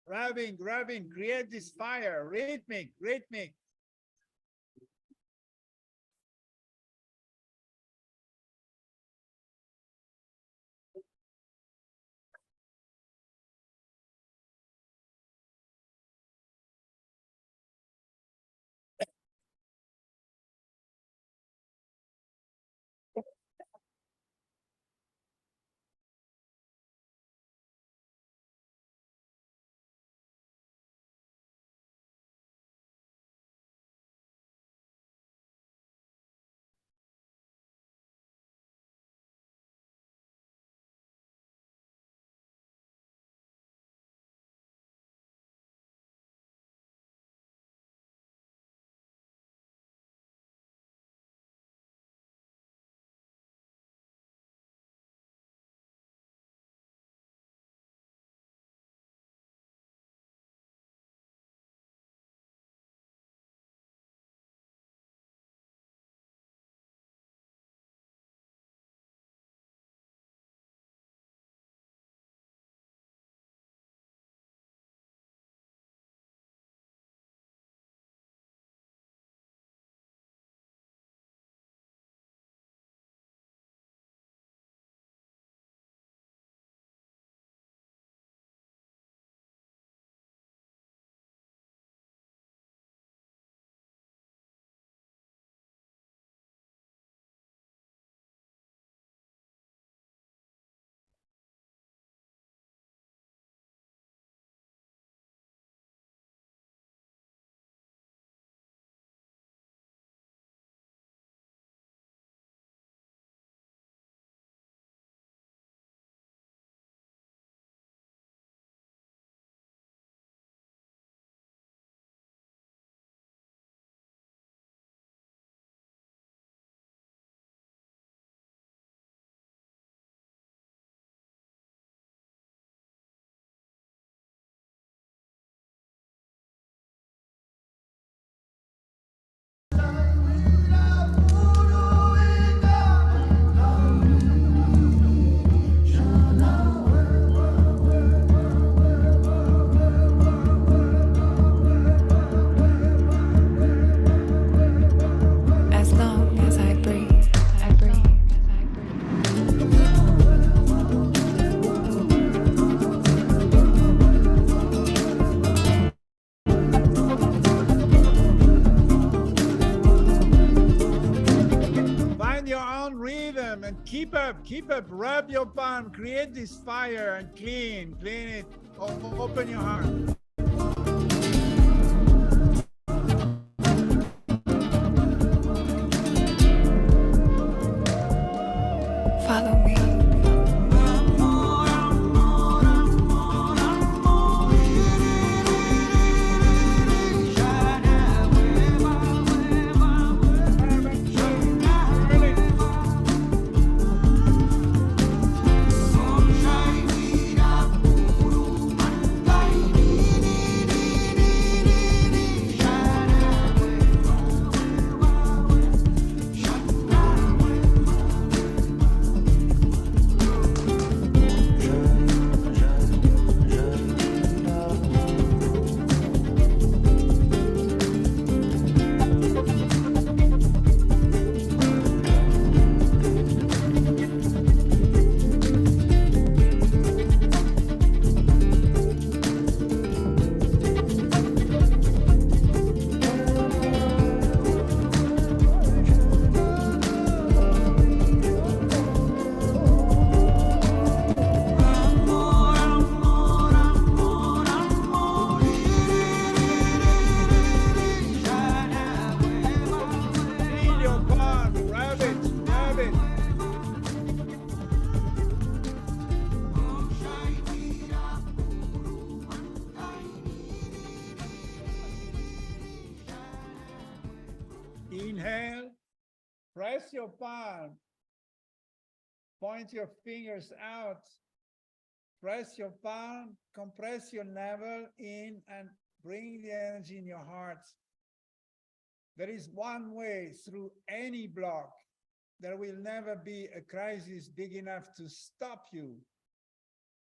Rubbing, create this fire, rhythmic. keep up, rub your palm, create this fire and clean it. Open your heart. Follow me. Inhale, press your palm, point your fingers out, press your palm, compress your navel in and bring the energy in your heart. There is one way through any block. There will never be a crisis big enough to stop you.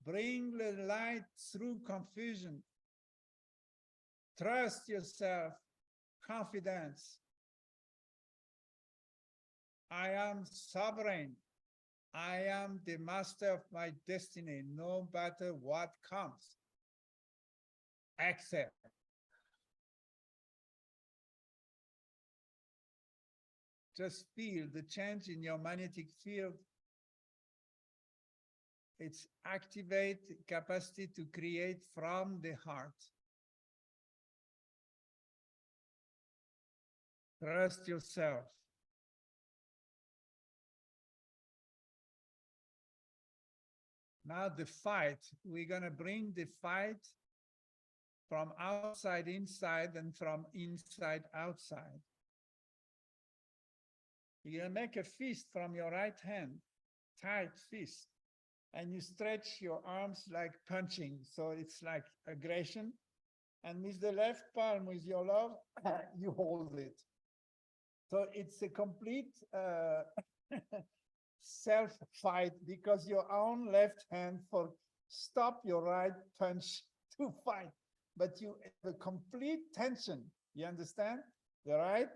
Bring the light through confusion. Trust yourself, confidence. I am sovereign. I am the master of my destiny, no matter what comes. Exhale. Just feel the change in your magnetic field. It's activate capacity to create from the heart. Trust yourself. Now the fight, we're going to bring the fight from outside inside and from inside outside. You're going to make a fist from your right hand, tight fist, and you stretch your arms like punching. So it's like aggression. And with the left palm, with your love, you hold it. So it's a complete self-fight because your own left hand for stop your right punch to fight. But you have a complete tension. You understand? The right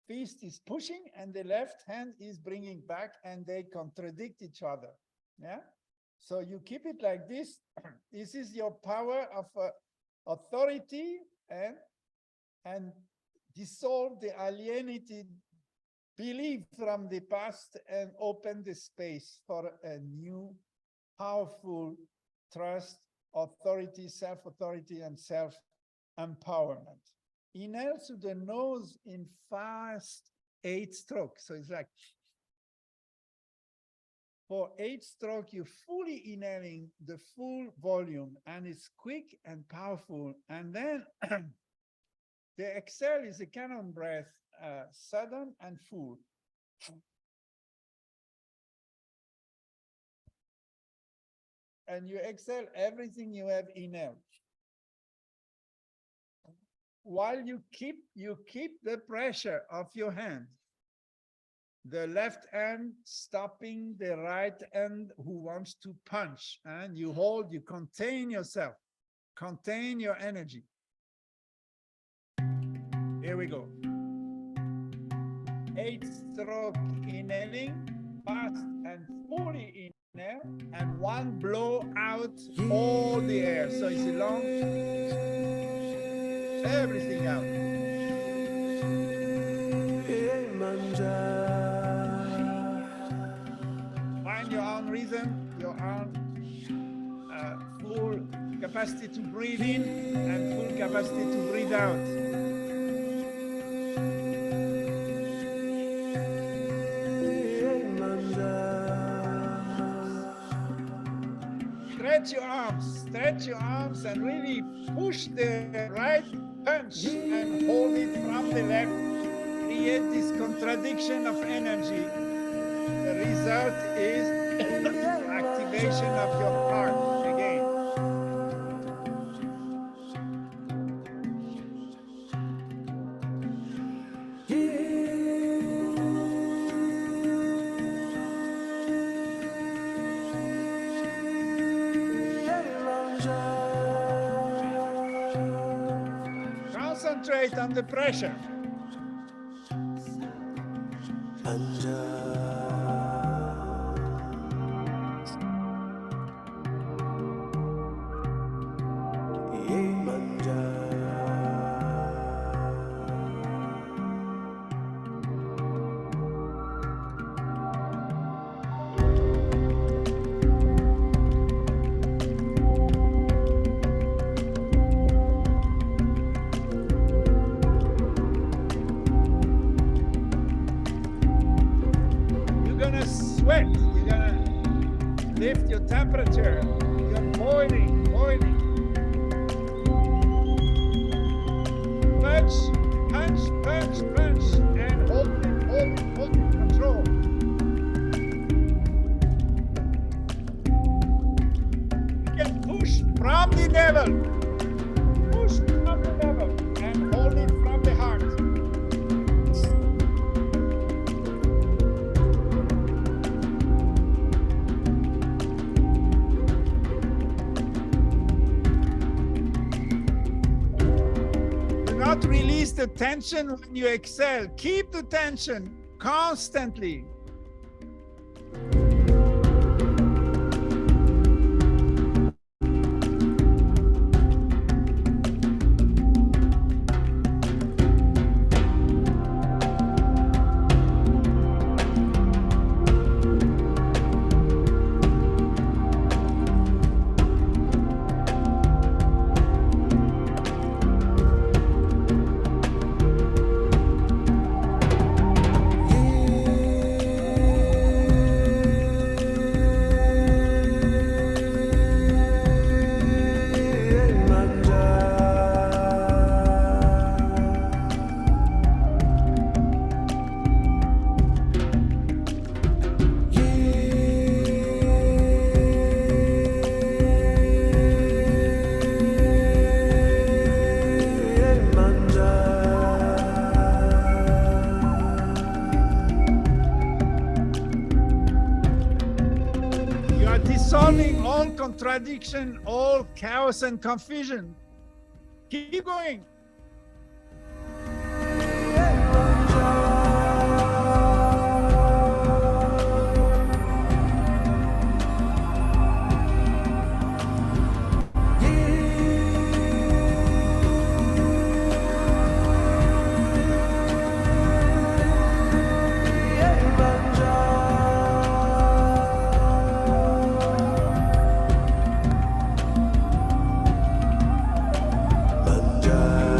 fist is pushing and the left hand is bringing back and they contradict each other. Yeah. So you keep it like this. This is your power of authority and dissolve the alienated belief from the past and open the space for a new, powerful trust, authority, self-authority, and self-empowerment. Inhale through the nose in fast 8 strokes. So it's like, for 8 strokes, you're fully inhaling the full volume, and it's quick and powerful. And then the exhale is a cannon breath, sudden and full. And you exhale everything you have inhaled. While you keep the pressure of your hand, the left hand stopping the right hand who wants to punch, and you hold, you contain yourself, contain your energy. Here we go. 8 stroke inhaling, fast and fully inhale, and 1 blow out all the air. So it's a long, everything out. rhythm, your own full capacity to breathe in and full capacity to breathe out. Stretch your arms and really push the right punch and hold it from the left. Create this contradiction of energy. The result is activation of your heart again. Concentrate on the pressure. Sweat, you're gonna lift your temperature, you're boiling. Punch, and hold it, control. You can push from the level, and hold it from the heart. Release the tension when you exhale. Keep the tension constantly. Dissolving all contradiction, all chaos and confusion. Keep going. Manja.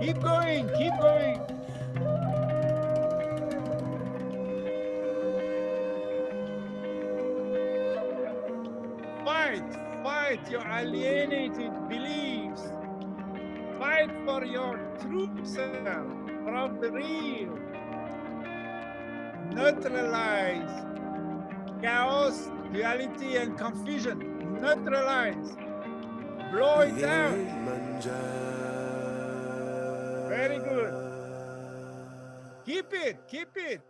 Keep going, keep going. Fight your alienated beliefs. Fight for your true self, from the real. Neutralize chaos, duality, and confusion. Neutralize. Blow it out. Very good. Keep it, keep it.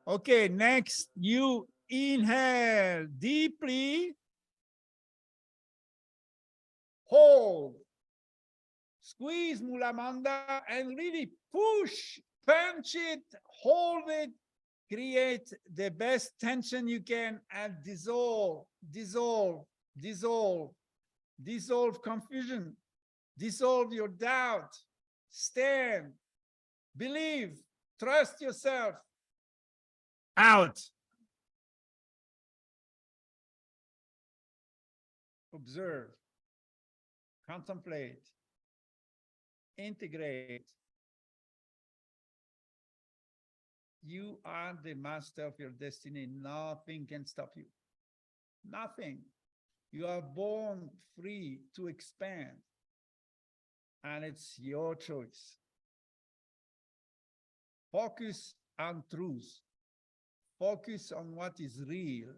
Okay, next you inhale deeply. Hold. Squeeze Mula Bandha and really push, punch it, hold it, create the best tension you can and dissolve, dissolve, dissolve, dissolve confusion, dissolve your doubt, stand, believe, trust yourself. Out. Observe, contemplate, integrate. You are the master of your destiny. Nothing can stop you. Nothing. You are born free to expand. And it's your choice. Focus on truth. Focus on what is real.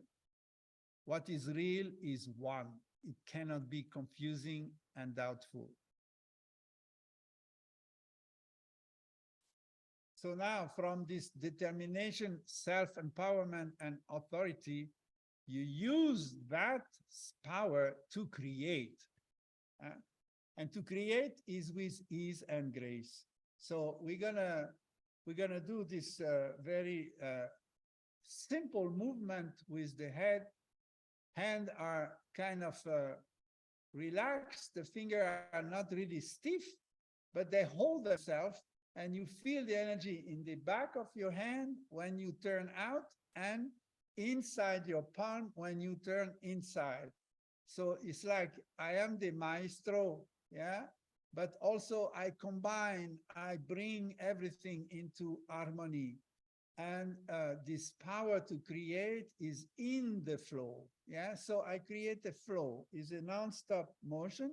What is real is one. It cannot be confusing and doubtful. So now from this determination, self-empowerment, and authority, you use that power to create. And to create is with ease and grace. So we're gonna do this very simple movement with the head. Hands are kind of relaxed. The fingers are not really stiff, but they hold themselves. And you feel the energy in the back of your hand when you turn out and inside your palm when you turn inside. So it's like I am the maestro, yeah? But also I combine, I bring everything into harmony. And this power to create is in the flow, yeah? So I create a flow, it's a non-stop motion.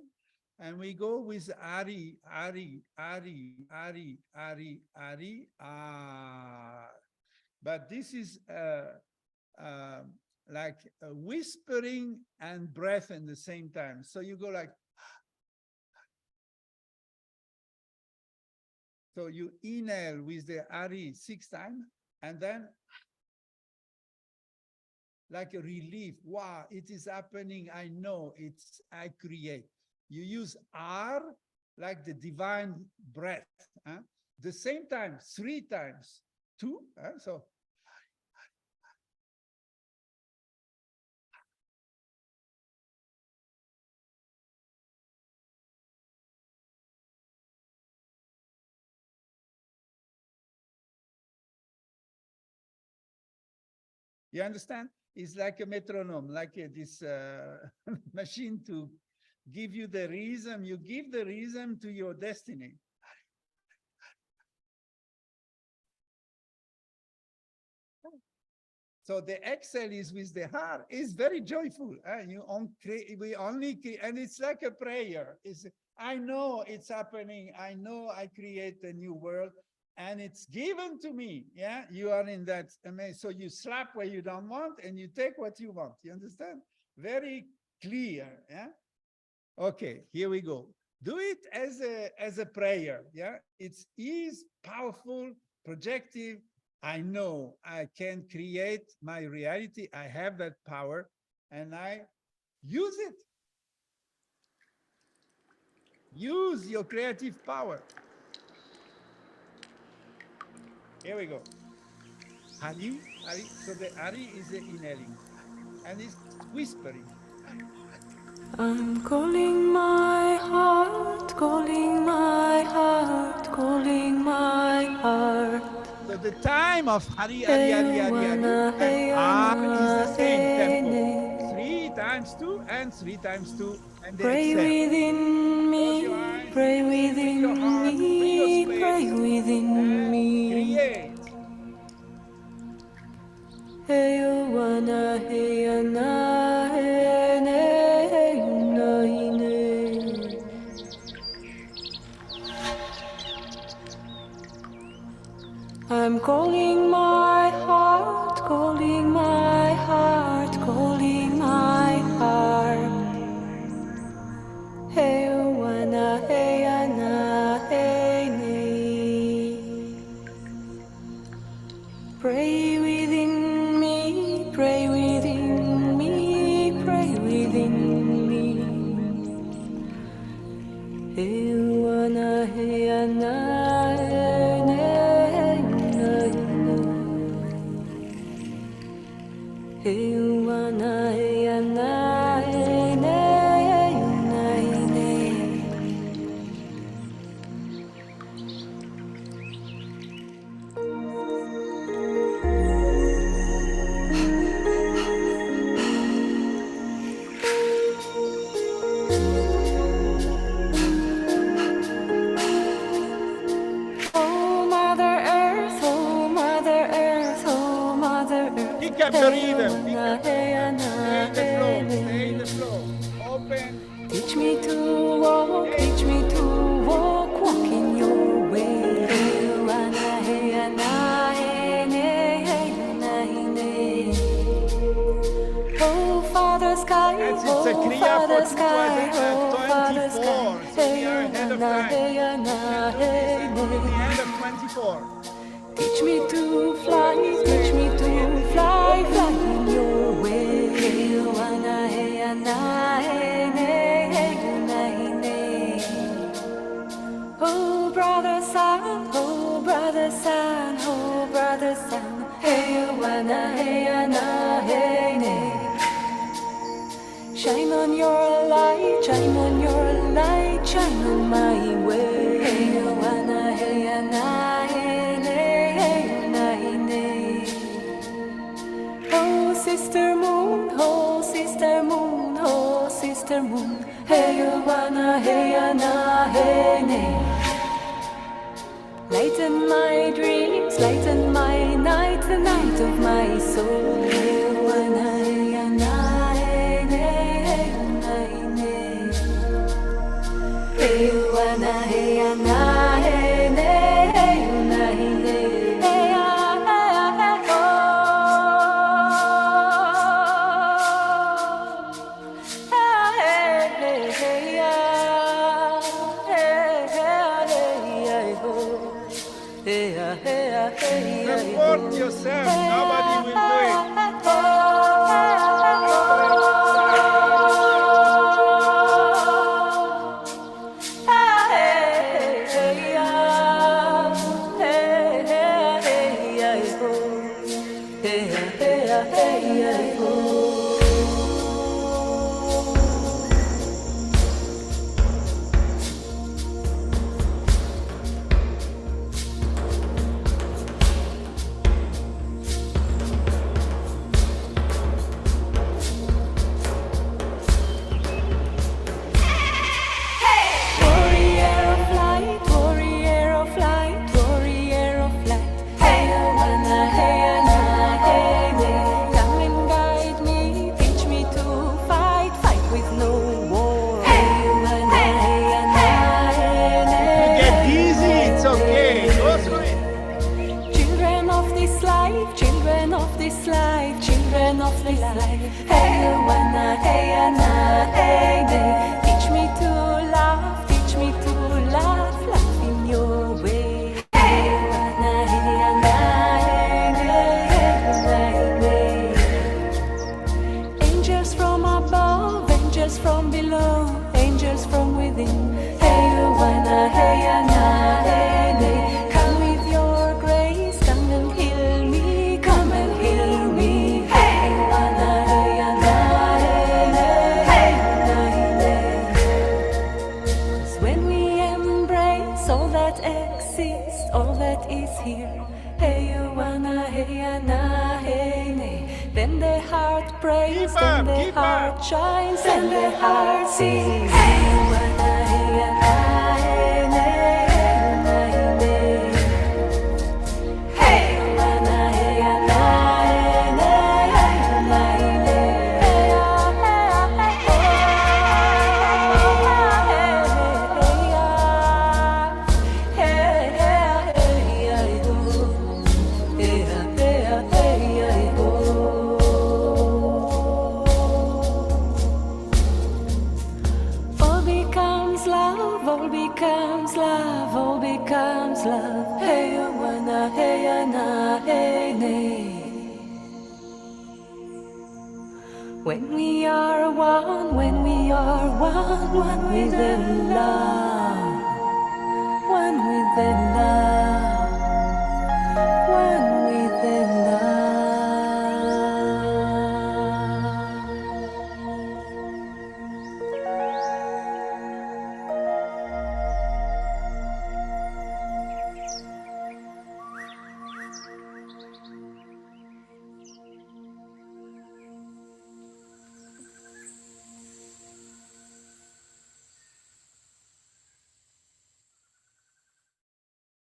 And we go with Ari, Ari, Ari, Ari, Ari, Ari, ah. But this is like a whispering and breath at the same time. So you go like, so you inhale with the Ari 6 times, and then like a relief. Wow, it is happening. I know I create. You use R like the divine breath. The same time, 3 times, 2. So you understand? It's like a metronome, like this machine to give you the rhythm. You give the rhythm to your destiny. So the exhale is with the heart. It's very joyful. We only and it's like a prayer. I know it's happening. I know I create a new world, and it's given to me. Yeah, you are in that. So you slap where you don't want, and you take what you want. You understand? Very clear. Yeah. Okay, here we go. Do it as a prayer. Yeah, it is powerful, projective. I know I can create my reality. I have that power, and I use it. Use your creative power. Here we go. Hari, Hari. So the Hari is the inhaling, and it's whispering. I'm calling my heart, calling my heart, calling my heart. So the time of Hari, Hari, Hari, Hari, Hari, and R is the same tempo. 3 times 2 and 3 times 2. And pray within me, pray within me. I'm calling my heart, calling my heart, calling my heart. Hey, wana, hey, ana, hey, nay. Pray within me, pray within me, pray within me. Hey, wana, hey, ana, hey, nay, nay, nay. Hey, wana, hey, ana, hey, nay, nay, nay. Oh, Mother Earth, oh, Mother Earth, oh, Mother Earth. Pick up the rhythm. Pick Hey, up the rhythm. ana, Stay in the flow. hey, Stay in the flow. Open. teach me to walk, teach me to walk, walk in your way. Hey, ana, hey, ana, hey, nay, hey, ana, hey, nay. Oh, Father Sky, Yes, it's a oh, Kriya Father for Sky, oh, Father 2024. Sky. So we are ahead of Ana, time. hey, ana, We can hey, do this until the nay. end of 24. Teach me to fly, teach me to fly, fly in your way. Hey, ana, hey, ana, hey, nay, hey, ana, hey, nay. Oh, brother sun, oh, brother sun, oh, brother sun. Hey, ana, hey, ana, hey, nay. Shine on your light, shine on your light, shine on my way. Hey, ana, hey, ana, hey, nay, hey, ana, hey, nay. Oh, sister moon, oh, sister moon, oh, sister moon. Hey, ana, hey, ana, hey, nay. Lighten my dreams, lighten my night, the night of my soul. Hey, ana, hey, ana, hey, nay, hey, ana, hey, nay. Hey, ana, hey, ana, hey, nay, hey, ana, hey, nay. Hey, ah, hey, ah, hey, oh. Ah, hey, hey, hey, ah. Hey, hey, ah, hey, ah, oh. Hey, ah, hey, ah, hey, ah, Report oh. yourself. Hey, Nobody ah, will do hey, it. ah, hey, oh. Hey, ah, hey, oh. Ah, hey, hey, ah. Hey, hey, hey, ah, oh. Hey, ah, hey, ah, hey, ah, oh. Warrior of light, warrior of light, warrior of light. Hey, ana, hey, ana, hey, nay. Come and guide me, teach me to fight, fight with no war. Hey, ana, hey, ana, hey, nay. You get dizzy. It's okay. Go through it. Children of this life, children of this life, children of this life. Hey, ana, hey, ana, hey, nay. Teach me to laugh, teach me to laugh, laugh in your way. Hey, ana, hey, ana, hey, nay, hey, ana, hey, nay. Angels from above, angels from below, angels from within. Hey, ana, hey, ana, hey, nay. Come with your grace, come and heal me, come and heal me. Hey, ana, hey, ana, hey, nay, hey, ana, hey, nay. 'Cause when we embrace all that exists, all that is here, hey, ana, hey, ana, hey, nay. Then the heart prays, Keep then up, the keep heart up. shines, then the heart sings. Hey, ana, hey, ana, hey, nay, hey, ana, hey, nay. Hey, ana, hey, ana, hey, nay, hey, ana, hey, nay. Hey, ah, hey, ah, hey, oh. Ah, hey, hey, ah. Hey, hey, ah, hey, ah, oh. becomes love, all becomes love. Hey, wanna, hey, na, hey, nay. When we are one, when we are one, one with the love, one with the love, one with the love.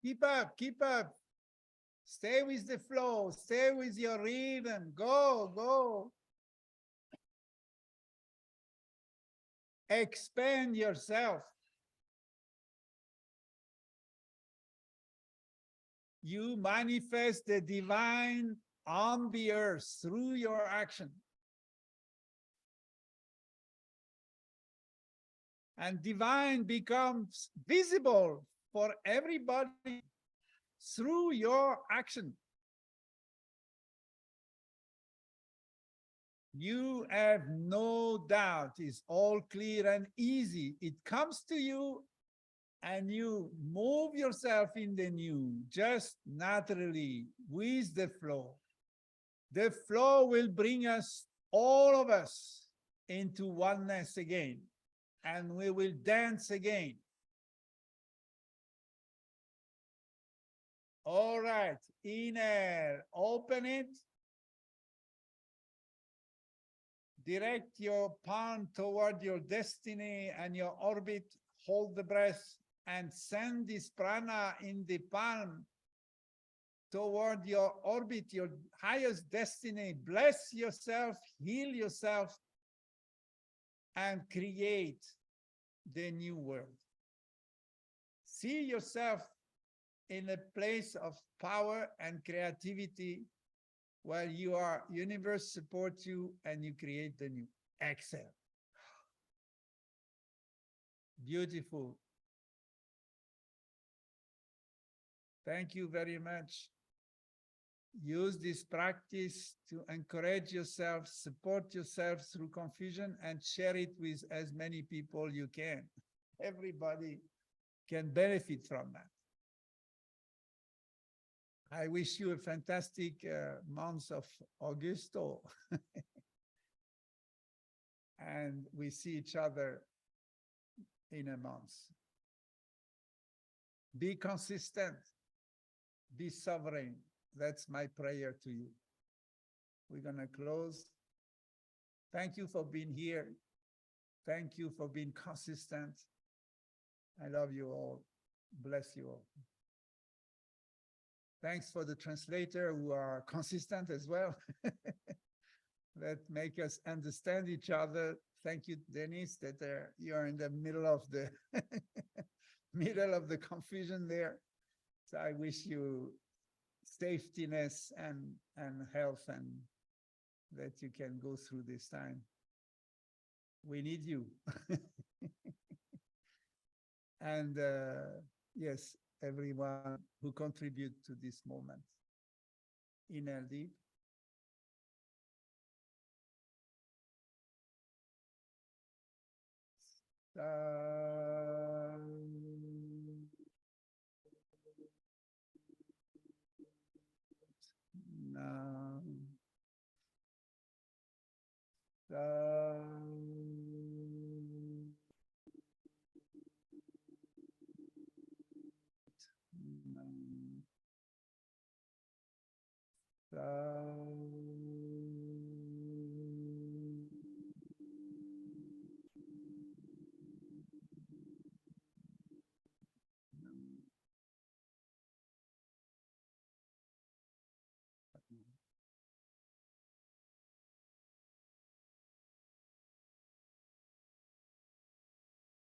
Keep up, keep up. Stay with the flow, stay with your rhythm. Go, go. Expand yourself. You manifest the divine on the earth through your action. And divine becomes visible for everybody through your action. You have no doubt, it's all clear and easy. It comes to you and you move yourself in the new, just naturally with the flow. The flow will bring us, all of us, into oneness again, and we will dance again. All right, inhale, open it. Direct your palm toward your destiny and your orbit. Hold the breath and send this prana in the palm toward your orbit, your highest destiny. Bless yourself, heal yourself, and create the new world. See yourself in a place of power and creativity while universe supports you and you create the new. Exhale. Beautiful. Thank you very much. Use this practice to encourage yourself, support yourself through confusion, and share it with as many people you can. Everybody can benefit from that. I wish you a fantastic month of Augusto. And we see each other in a month. Be consistent. Be sovereign. That's my prayer to you. We're going to close. Thank you for being here. Thank you for being consistent. I love you all. Bless you all. Thanks for the translator who are consistent as well. That make us understand each other. Thank you, Dennis, that you're in the middle of the middle of the confusion there. So I wish you safetyness and health, and that you can go through this time. We need you. And yes, everyone who contribute to this moment. Inhale deep. Now,